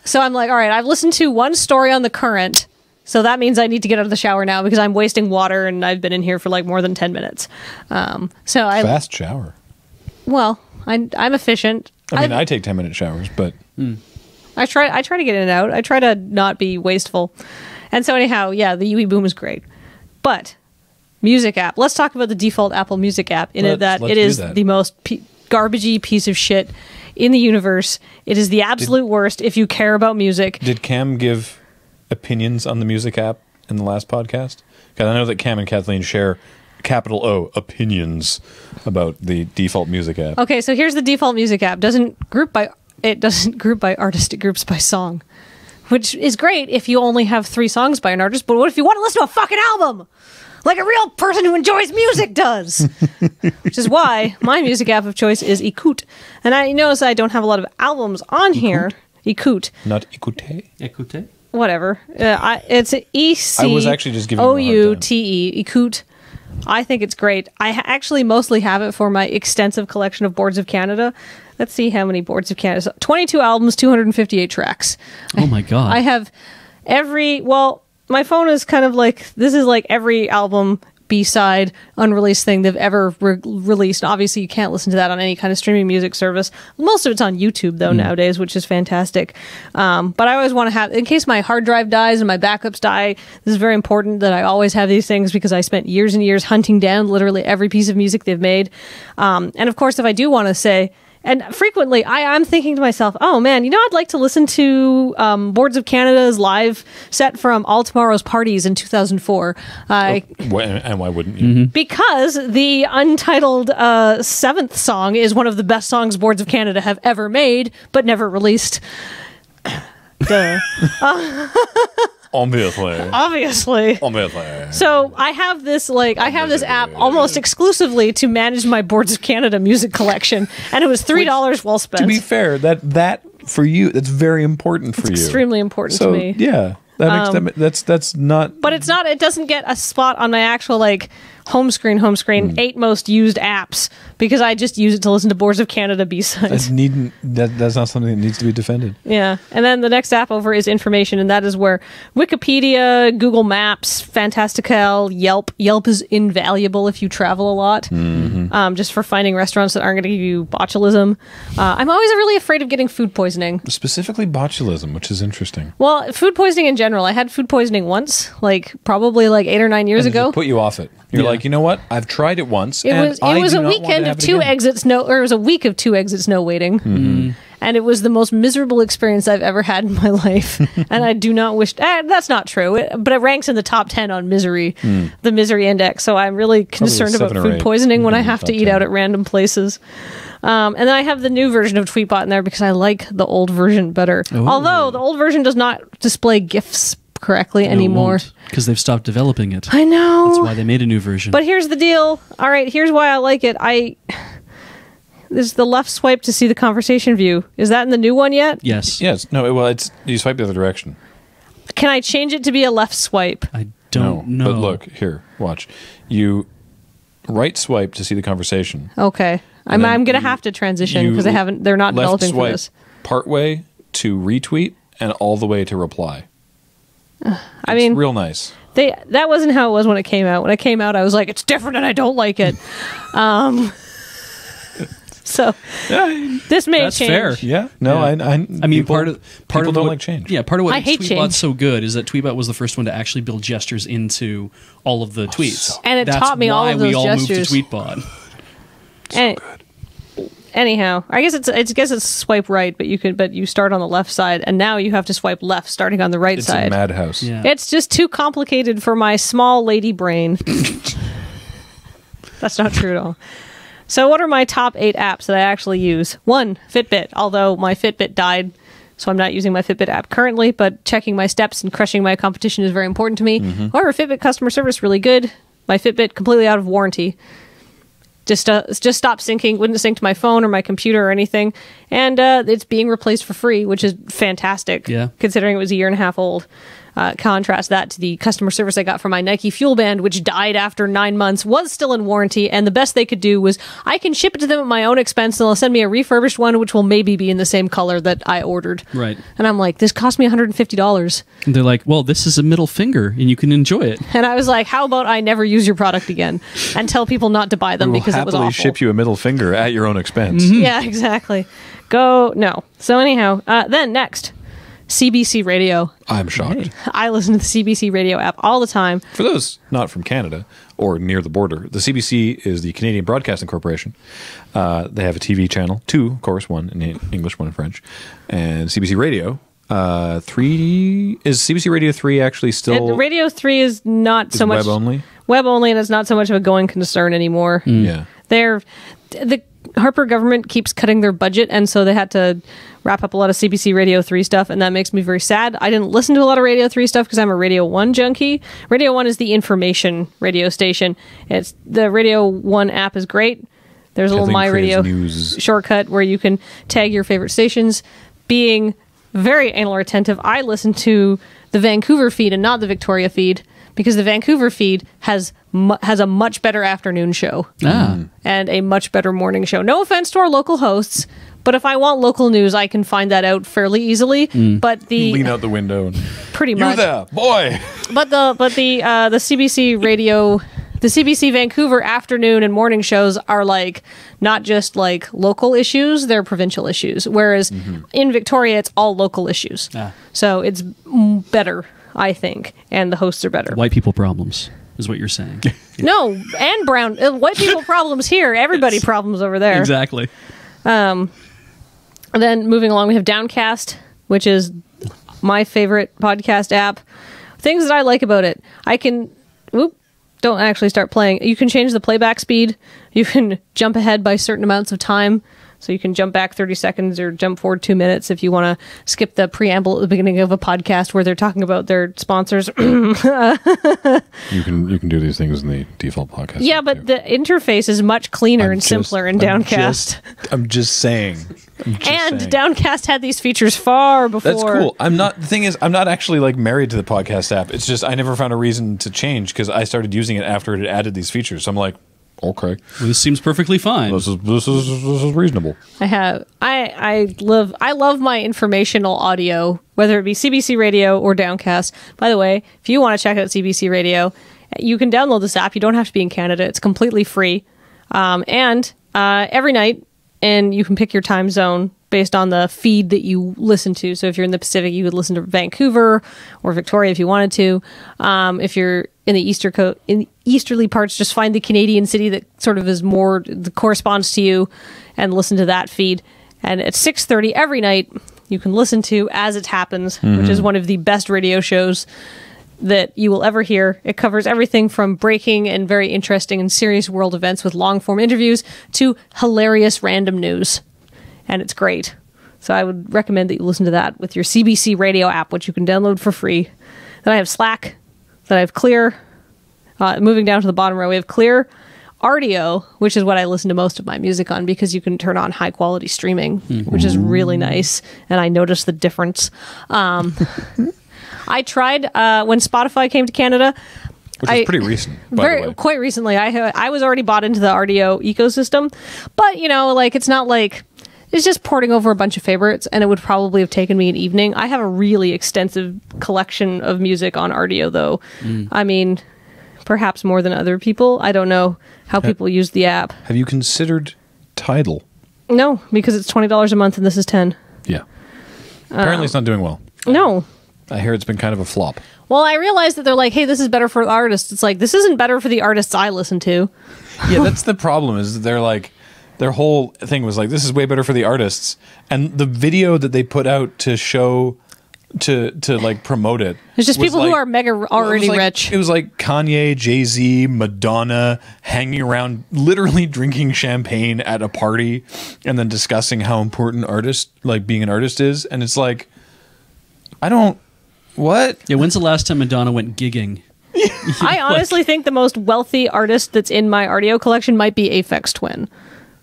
So I'm like, all right, I've listened to one story on the current, so that means I need to get out of the shower now because I'm wasting water and I've been in here for more than 10 minutes. Fast shower. Well, I'm efficient. I mean, I take 10-minute showers, but I try to get in and out. I try to not be wasteful. And so anyhow, yeah, the UE Boom is great. But music app. Let's talk about the default Apple Music app it is the most garbagey piece of shit in the universe. It is the absolute worst if you care about music. Did Cam give opinions on the music app in the last podcast? Because I know that Cam and Kathleen share capital O opinions about the default music app. Okay, so here's the default music app. It doesn't group by artist, it groups by song. Which is great if you only have 3 songs by an artist, but what if you want to listen to a fucking album? like a real person who enjoys music does. Which is why my music app of choice is Écoute. And I notice I don't have a lot of albums on here. Écoute. Not écoute. Écoutez? Whatever. It's E-C. I was actually just giving you a hard time. O-U-T-E. Écoute. I think it's great. I actually mostly have it for my extensive collection of Boards of Canada. Let's see how many Boards of Canada. So 22 albums, 258 tracks. Oh my God. I have my phone is kind of like, this is like every album, B-side, unreleased thing they've ever released. Obviously, you can't listen to that on any kind of streaming music service. Most of it's on YouTube, though, nowadays, which is fantastic. But I always want to have, in case my hard drive dies and my backups die, this is very important that I always have these things because I spent years and years hunting down literally every piece of music they've made. And of course, if I do want to say, and frequently, I'm thinking to myself, oh man, I'd like to listen to Boards of Canada's live set from All Tomorrow's Parties in 2004. And why wouldn't you? Because the untitled 7th song is one of the best songs Boards of Canada have ever made, but never released. Duh. Obviously. So I have this app almost exclusively to manage my Boards of Canada music collection, and it was $3 well spent. To be fair, that for you, that's very important for you. Extremely important to me. Yeah, that's not. But it's not. It doesn't get a spot on my actual home screen 8 most used apps because I just use it to listen to Boards of Canada B-sides. That's not something that needs to be defended. Yeah. And then the next app over is information, and that is where Wikipedia, Google Maps, Fantastical, Yelp. Yelp is invaluable if you travel a lot, just for finding restaurants that aren't going to give you botulism. I'm always really afraid of getting food poisoning. Specifically botulism, which is interesting. Well, food poisoning in general. I had food poisoning once, probably 8 or 9 years ago. Put you off it. You're like, you know what? I've tried it once. It was a weekend of 2 exits, or it was a week of 2 exits, no waiting. And it was the most miserable experience I've ever had in my life. And I do not wish... that's not true. But it ranks in the top 10 on misery, the misery index. So I'm really concerned about food poisoning when I have to eat out at random places. And then I have the new version of Tweetbot in there because I like the old version better. Ooh. Although the old version does not display GIFs correctly anymore. Because they've stopped developing it. I know. That's why they made a new version. But here's the deal. All right, here's why I like it. This is the left swipe to see the conversation view. Is that in the new one yet? Yes. Yes. No, well, you swipe the other direction. Can I change it to be a left swipe? I don't know. But look, here, watch. You right swipe to see the conversation. Okay. I'm going to have to transition because they're not developing for this. Part way to retweet and all the way to reply. I mean, real nice. That wasn't how it was when it came out. When it came out, I was like, it's different and I don't like it. So this may That's change. fair. Yeah. No, yeah. I mean, part of don't what, like change. Yeah, part of what I hate Tweetbot's change. so good is that Tweetbot was the first one to actually build gestures into all of the tweets. And it taught me all of those gestures. That's why we all moved to Tweetbot. Good. Anyhow, I guess it's swipe right, but you start on the left side, and now you have to swipe left, starting on the right side. It's a madhouse. Yeah. It's just too complicated for my small lady brain. That's not true at all. So, what are my top 8 apps that I actually use? 1, Fitbit. Although my Fitbit died, so I'm not using my Fitbit app currently. But checking my steps and crushing my competition is very important to me. However, Fitbit customer service really good. My Fitbit completely out of warranty. Just stopped syncing, wouldn't sync to my phone or my computer or anything. And it's being replaced for free, which is fantastic, considering it was a 1.5 years old. Contrast that to the customer service I got from my Nike Fuel Band, which died after 9 months, was still in warranty, and the best they could do was, I can ship it to them at my own expense, and they'll send me a refurbished one, which will maybe be in the same color that I ordered. Right. And I'm like, this cost me $150. And they're like, well, this is a middle finger, and you can enjoy it. And I was like, how about I never use your product again and tell people not to buy them because it was awful. Happily ship you a middle finger at your own expense. Yeah, exactly. No. So anyhow, then next, CBC Radio. I'm shocked. I listen to the CBC Radio app all the time. For those not from Canada or near the border, the CBC is the Canadian Broadcasting Corporation. They have a TV channel, 2, of course, 1 in English, 1 in French. And CBC Radio, 3... Is CBC Radio 3 actually still... Radio 3 is not so much... web only? Web only, and it's not so much of a going concern anymore. Yeah. The Harper government keeps cutting their budget, and so they had to wrap up a lot of CBC Radio 3 stuff, and that makes me very sad. I didn't listen to a lot of Radio 3 stuff because I'm a Radio 1 junkie. Radio 1 is the information radio station. It's the Radio 1 app is great. There's a little My Radio shortcut where you can tag your favorite stations. Being very anal retentive, I listen to the Vancouver feed and not the Victoria feed, because the Vancouver feed has a much better afternoon show and a much better morning show. No offense to our local hosts, but if I want local news, I can find that out fairly easily. But the lean out the window and pretty much you're there, boy. But the CBC radio, the CBC Vancouver afternoon and morning shows are like not just like local issues; they're provincial issues. Whereas in Victoria, it's all local issues. So it's better, I think, and the hosts are better. White people problems is what you're saying. No, and brown white people problems here. Everybody problems over there. Exactly. And then moving along, we have Downcast, which is my favorite podcast app. Things that I like about it, I can don't actually start playing. You can change the playback speed. You can jump ahead by certain amounts of time. So you can jump back 30 seconds or jump forward 2 minutes if you want to skip the preamble at the beginning of a podcast where they're talking about their sponsors. You can do these things in the default podcast. Yeah, but the interface is much cleaner and simpler in Downcast. I'm just saying. Downcast had these features far before. That's cool. The thing is, I'm not actually like married to the podcast app. It's just I never found a reason to change because I started using it after it had added these features. So I'm like, okay, well, this seems perfectly fine. This is reasonable. I love my informational audio, whether it be CBC Radio or Downcast. By the way, if you want to check out CBC Radio, you can download this app. You don't have to be in Canada. It's completely free. And every night, and you can pick your time zone based on the feed that you listen to. So if you're in the Pacific, you would listen to Vancouver or Victoria if you wanted to. If you're in the easterly parts, just find the Canadian city that sort of is more that corresponds to you and listen to that feed. And at 6:30 every night, you can listen to As It Happens, which is one of the best radio shows that you will ever hear. It covers everything from breaking and very interesting and serious world events with long-form interviews to hilarious random news. And it's great. So I would recommend that you listen to that with your CBC Radio app, which you can download for free. Then I have Slack. Then I have Clear. Moving down to the bottom row, we have Clear. Rdio, which is what I listen to most of my music on because you can turn on high-quality streaming, which is really nice. And I noticed the difference. I tried when Spotify came to Canada. Which is pretty recent, by the way. Quite recently. I was already bought into the Rdio ecosystem. But, it's not like... It's just porting over a bunch of favorites, and it would probably have taken me an evening. I have a really extensive collection of music on Rdio, though. I mean, perhaps more than other people. I don't know how people use the app. Have you considered Tidal? No, because it's $20 a month, and this is $10. Yeah. Apparently it's not doing well. No. I hear it's been kind of a flop. Well, I realized that they're like, hey, this is better for the artists. It's like, this isn't better for the artists I listen to. Yeah, that's the problem, is that they're like... Their whole thing was like, this is way better for the artists. And the video that they put out to show, to like promote it. It's just people who are mega already rich. It was like Kanye, Jay-Z, Madonna hanging around, literally drinking champagne at a party and then discussing how important being an artist is. And it's like, what? Yeah, when's the last time Madonna went gigging? I honestly think the most wealthy artist that's in my Rdio collection might be Aphex Twin.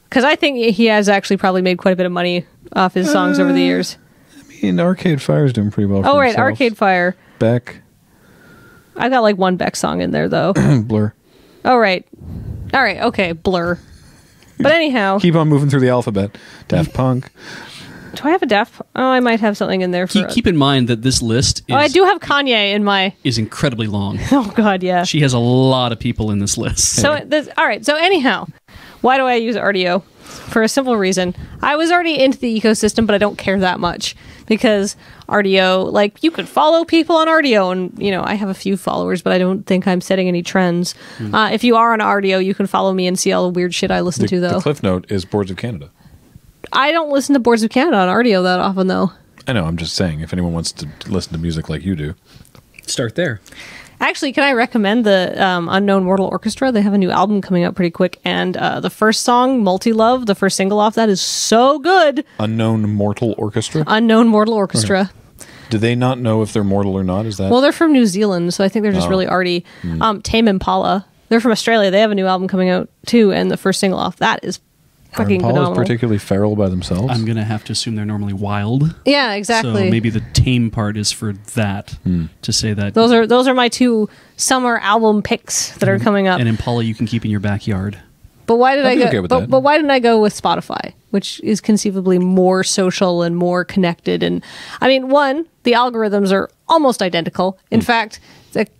Because I think he has actually probably made quite a bit of money off his songs over the years. I mean, Arcade Fire's doing pretty well for right, himself. Arcade Fire. Beck. I got like one Beck song in there, though. Blur. Oh, right. All right, okay, Blur. But anyhow. Keep on moving through the alphabet. Daft Punk. Do I have a Daft? Oh, I might have something in there. Keep in mind that this list is... Oh, I do have Kanye in my... Is incredibly long. Oh, God, yeah. She has a lot of people in this list. So, all right, so anyhow, why do I use Rdio? For a simple reason. I was already into the ecosystem, but I don't care that much. Because Rdio, like, you could follow people on Rdio, and, I have a few followers, but I don't think I'm setting any trends. If you are on Rdio, you can follow me and see all the weird shit I listen to, though. The cliff note is Boards of Canada. I don't listen to Boards of Canada on Rdio that often, though. I know, I'm just saying, if anyone wants to listen to music like you do. Start there. Actually, can I recommend the Unknown Mortal Orchestra? They have a new album coming out pretty quick, and the first song, Multi-Love, the first single off that is so good. Unknown Mortal Orchestra? Unknown Mortal Orchestra. Okay. Do they not know if they're mortal or not? Is that? Well, they're from New Zealand, so I think they're just really arty. Tame Impala. They're from Australia. They have a new album coming out too, and the first single off that is fucking phenomenal. Impalas particularly feral by themselves? I'm going to have to assume they're normally wild. Yeah, exactly. So maybe the tame part is for that, to say that. Those are my two summer album picks that are coming up. An Impala you can keep in your backyard. But why did I'd be I go? okay with but, that. but why didn't I go with Spotify, which is conceivably more social and more connected? And I mean, one, the algorithms are almost identical. In fact,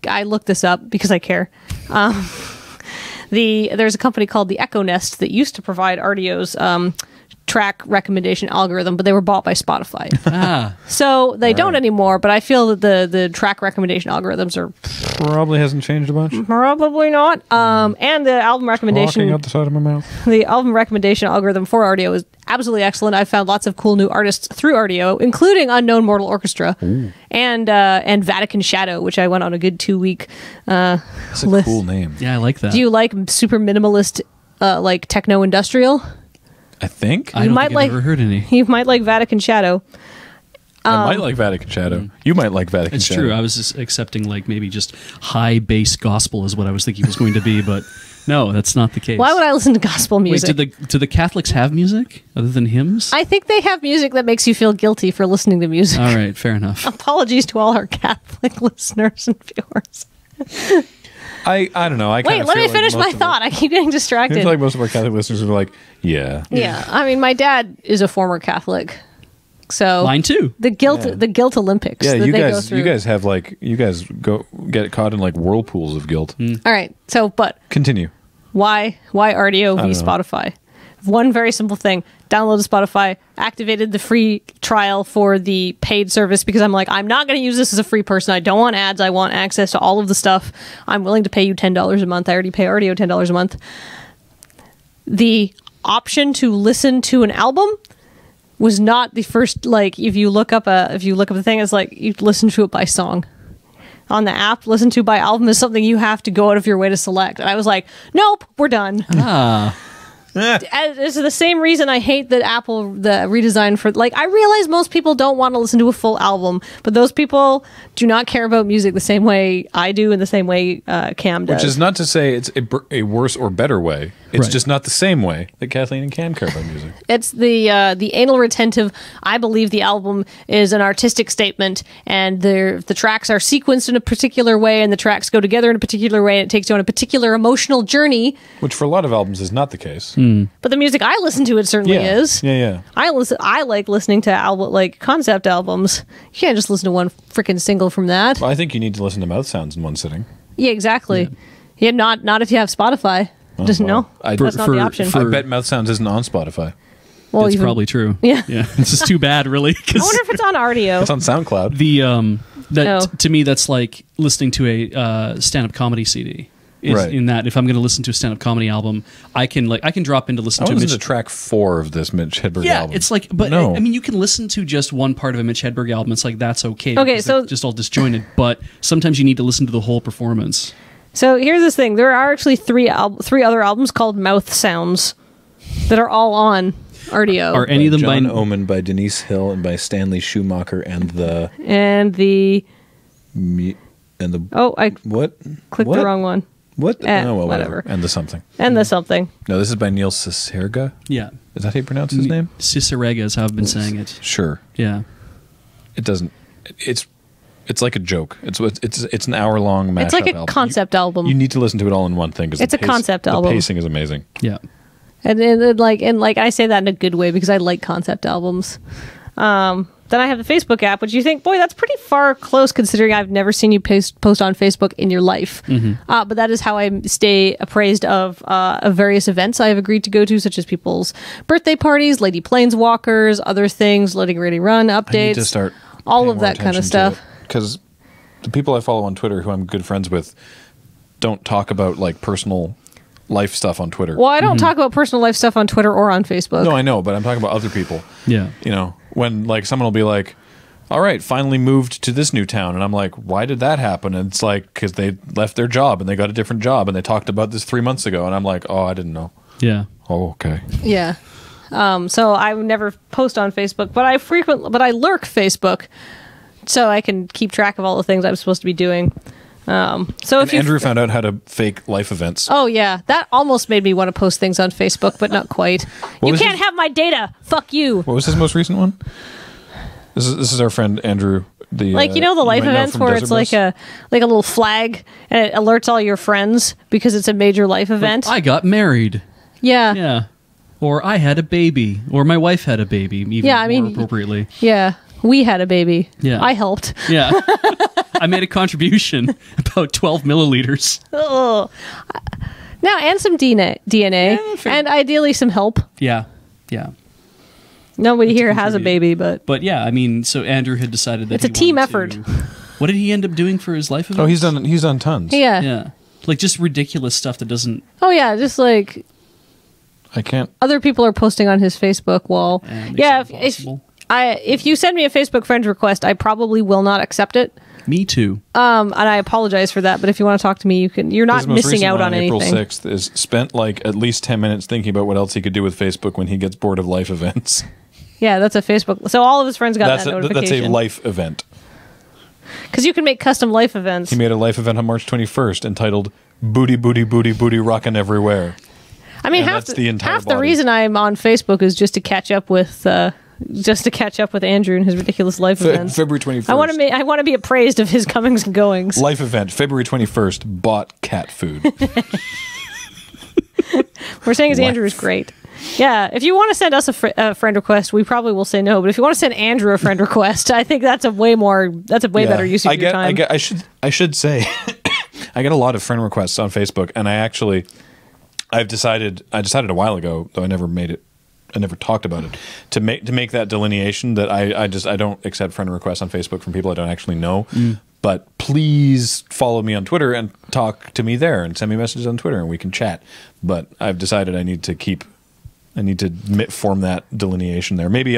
I looked this up because I care. There's a company called the Echo Nest that used to provide Rdio's track recommendation algorithm, but they were bought by Spotify. So they don't anymore, but I feel that the track recommendation algorithms are Probably hasn't changed a bunch. probably not. And the album recommendation Walking out the side of my mouth. the album recommendation algorithm for Rdio is absolutely excellent. I've found lots of cool new artists through Rdio, including Unknown Mortal Orchestra and Vatican Shadow, which I went on a good 2-week That's a list. cool name. Yeah, I like that. Do you like super minimalist like techno industrial? I think. I don't might think I've like- ever heard any. You might like Vatican Shadow. I might like Vatican Shadow. You might like Vatican It's Shadow. true. I was just accepting like maybe just high bass gospel is what I was thinking it was going to be, but no, that's not the case. Why would I listen to gospel Wait, music? do the Catholics have music other than hymns? I think they have music that makes you feel guilty for listening to music. All right, fair enough. Apologies to all our Catholic listeners and viewers. I don't know. Wait, let me finish my thought. I keep getting I distracted. feel like most of our Catholic listeners are like, yeah. Yeah, I mean, my dad is a former Catholic, so Mine too. the guilt Olympics. Yeah, that you they go guys, through. you guys have like, you guys get caught in like whirlpools of guilt. All right, so but Continue. why Rdio v know. Spotify? One very simple thing: downloaded Spotify, activated the free trial for the paid service because I'm like, I'm not going to use this as a free person. I don't want ads. I want access to all of the stuff. I'm willing to pay you $10 a month. I already pay Rdio $10 a month. The option to listen to an album was not the first. Like, if you look up the thing, it's like you listen to it by song. On the app, listen to by album is something you have to go out of your way to select. And I was like, nope, we're done. It's the same reason I hate that Apple the redesign for like. I realize most people don't want to listen to a full album, but those people do not care about music the same way I do, and the same way Cam does. Which is not to say it's a worse or better way. It's Right. just not the same way that Kathleen and Cam care about music. It's the anal retentive. I believe the album is an artistic statement, and the tracks are sequenced in a particular way, and the tracks go together in a particular way, and it takes you on a particular emotional journey. Which for a lot of albums is not the case. But the music I listen to, it certainly Yeah. is. Yeah. I like listening to like concept albums. You can't just listen to one freaking single from that. Well, I think you need to listen to mouth sounds in one sitting. Yeah, exactly. Yeah, not if you have Spotify. Just well, no. I- That's not For- the option. for- I bet mouth sounds isn't on Spotify. Well, It's even- probably true. Yeah. This is too bad, really. 'Cause I wonder if it's on Rdio. It's on SoundCloud. to me, that's like listening to a stand-up comedy CD. Right. In that, if I'm going to listen to a stand-up comedy album, I can drop in to listen I to a want to Mitch. listen to track 4 of this Mitch Hedberg Yeah, album. it's like, but No. I mean, you can listen to just one part of a Mitch Hedberg album. It's like that's okay. Okay, because so- they're just all disjointed. But sometimes you need to listen to the whole performance. So here's this thing. There are actually three other albums called Mouth Sounds that are all on Rdio. Are any of them John by Oman by Denise Hill and by Stanley Schumacher and the I what? clicked What? the wrong one. What? Oh, well, whatever. And the something. And the something. No, this is by Neil Cicerga. Yeah, Is that how you pronounce his name? Cicerega is how I've been saying it. Sure. Yeah, It doesn't. It's like a joke. It's an hour long mashup. It's like a album. concept album. You need to listen to it all in one thing because It's a concept album. The pacing is amazing. yeah. And I say that in a good way because I like concept albums. Then I have the Facebook app, which you think, boy, that's pretty far close considering I've never seen you post on Facebook in your life. But that is how I stay appraised of various events I have agreed to go to, such as people's birthday parties, Lady Planeswalkers, other things, Loading Ready Run updates. I need to start all paying of more that kind of attention to stuff. it, because the people I follow on Twitter who I'm good friends with don't talk about like personal life stuff on Twitter. Well, I don't talk about personal life stuff on Twitter or on Facebook. No, I know, but I'm talking about other people. Yeah. You know, when like someone will be like, all right, finally moved to this new town. And I'm like, why did that happen? And it's like, because they left their job and they got a different job and they talked about this 3 months ago. And I'm like, oh, I didn't know. Yeah. Oh, okay. Yeah. So I would never post on Facebook, but I lurk Facebook so I can keep track of all the things I'm supposed to be doing. So if Andrew found out how to fake life events. Oh yeah, that almost made me want to post things on Facebook, but not quite. You can't have my data. Fuck you. What was his most recent one? This is our friend Andrew. The the life events where it's like a little flag and it alerts all your friends because it's a major life event. I got married. Yeah. Yeah. Or I had a baby. Or my wife had a baby. Even more appropriately. Yeah. We had a baby. Yeah. I helped. Yeah. I made a contribution, about 12 milliliters. Ugh. Now, and some DNA and ideally some help. Yeah. Yeah. Nobody here has a baby, but yeah, I mean, so Andrew had decided that it's a team effort. What did he end up doing for his life event? Oh, he's done tons. Yeah. Yeah. Like just ridiculous stuff that doesn't. Oh yeah, just like I can't. Other people are posting on his Facebook wall. Yeah, if you send me a Facebook friend request, I probably will not accept it. Me too. And I apologize for that. But if you want to talk to me, you can. You're not missing out on anything. April 6th is spent like at least 10 minutes thinking about what else he could do with Facebook when he gets bored of life events. Yeah, that's a Facebook. So all of his friends got that notification. That's a life event. Because you can make custom life events. He made a life event on March 21st entitled "Booty, Booty, Booty, Booty, Rockin' Everywhere." I mean, half the reason I'm on Facebook is just to catch up with Andrew and his ridiculous life events. February 21st. I want to be appraised of his comings and goings. Life event, February 21st. Bought cat food. We're saying Andrew is great. Yeah, if you want to send us a friend request, we probably will say no. But if you want to send Andrew a friend request, I think that's a way better use of your time. I should say, I get a lot of friend requests on Facebook, and I decided a while ago, though I never talked about it, to make that delineation that I don't accept friend requests on Facebook from people I don't actually know. But please follow me on Twitter and talk to me there and send me messages on Twitter and we can chat. But I've decided I need to form that delineation there. Maybe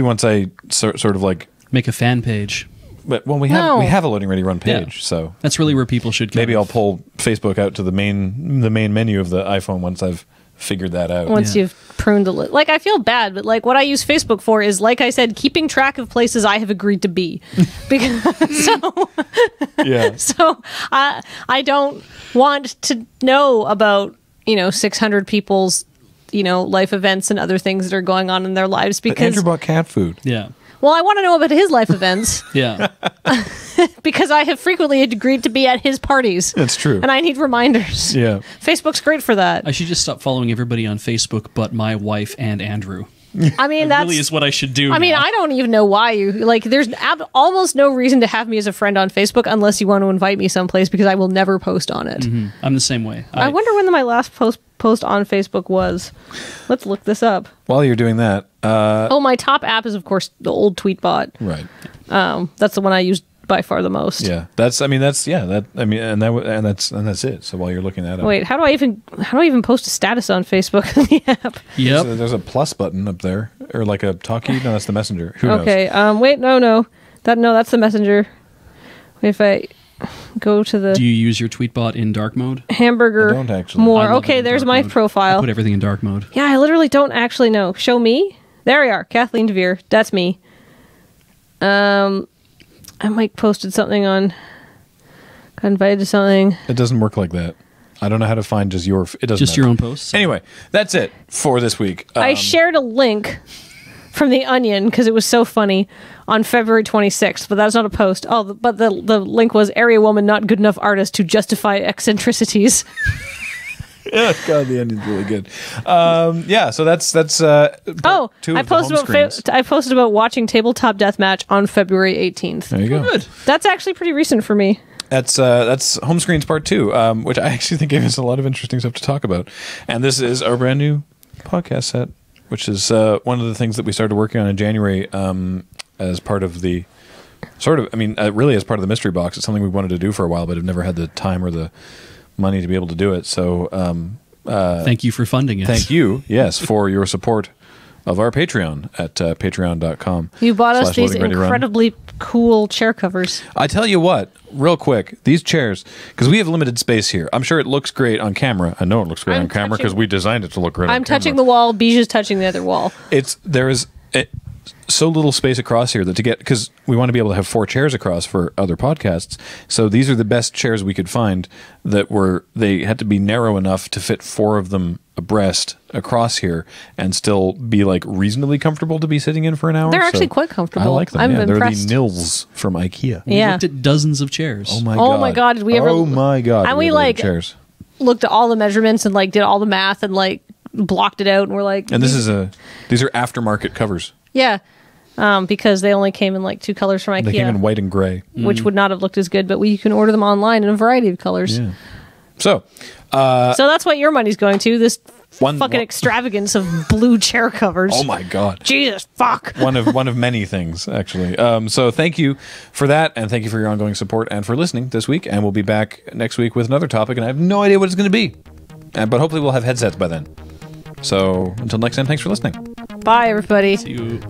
once I sort of like make a fan page. But we have a Loading Ready Run page, so that's really where people should. Maybe I'll pull Facebook out to the main menu of the iPhone once I've figured that out. Once you've pruned the list. Like, I feel bad, but like what I use Facebook for is, like I said, keeping track of places I have agreed to be. Because so I don't want to know about 600 people's life events and other things that are going on in their lives because Andrew bought cat food. Yeah. Well, I want to know about his life events. Yeah. Because I have frequently agreed to be at his parties. That's true. And I need reminders. Yeah. Facebook's great for that. I should just stop following everybody on Facebook but my wife and Andrew. I mean, that really is what I should do. I mean, I don't even know why you there's almost no reason to have me as a friend on Facebook unless you want to invite me someplace because I will never post on it. Mm-hmm. I'm the same way. I wonder when my last post on Facebook was. Let's look this up. While you're doing that, my top app is of course the old Tweetbot. Right. That's the one I use by far the most. Yeah. That's it. So while you're looking that up. Wait, how do I even post a status on Facebook in the app? Yep. There's a plus button up there or like a talkie. No, that's the Messenger. Who knows? Okay. Wait, no. That's the Messenger. If I go to the Do you use your Tweetbot in dark mode? Hamburger. I don't actually. More. Okay, there's my profile. I put everything in dark mode. Yeah, I literally don't actually know. Show me. There we are. Kathleen DeVere. That's me. I might posted something on. Got invited to something. It doesn't work like that. I don't know how to find just your. It doesn't. Just matter. your own posts. Anyway, that's it for this week. I shared a link from The Onion because it was so funny on February 26th, but that's not a post. Oh, but the link was "Area Woman Not Good Enough Artist to Justify Eccentricities." Yeah, God, The Onion's really good. So that's I posted about watching Tabletop Deathmatch on February 18th. There you go. Good. That's actually pretty recent for me. That's Home Screens Part 2, which I actually think gave us a lot of interesting stuff to talk about. And this is our brand new podcast set, which is one of the things that we started working on in January as part of the really as part of the mystery box. It's something we wanted to do for a while, but have never had the time or the money to be able to do it. So thank you for funding it. Thank you, yes, for your support of our Patreon at patreon.com. You bought us these /LoadingReadyRun. incredibly cool chair covers. I tell you what, real quick, these chairs, because we have limited space here. I'm sure it looks great on camera. I know it looks great on camera because we designed it to look great on camera. I'm touching the wall. Beej is touching the other wall. There is so little space across here that because we want to be able to have 4 chairs across for other podcasts. So these are the best chairs we could find they had to be narrow enough to fit 4 of them abreast across here and still be like reasonably comfortable to be sitting in for an hour. They're actually quite comfortable. I like them. I'm They're impressed. the Nils from IKEA. We looked at dozens of chairs. Oh my god. Oh my god, did we ever? Oh my god. And we like chairs. looked at all the measurements and like did all the math and like blocked it out and we're like. And these are aftermarket covers. Yeah. Because they only came in like 2 colors from IKEA. They came in white and gray, which would not have looked as good, but you can order them online in a variety of colors. Yeah. So that's what your money's going to. This fucking extravagance of blue chair covers. Oh my god. Jesus fuck. one of many things, actually. So thank you for that, and thank you for your ongoing support and for listening this week. And we'll be back next week with another topic, and I have no idea what it's going to be. But hopefully we'll have headsets by then. So until next time, thanks for listening. Bye, everybody. See you.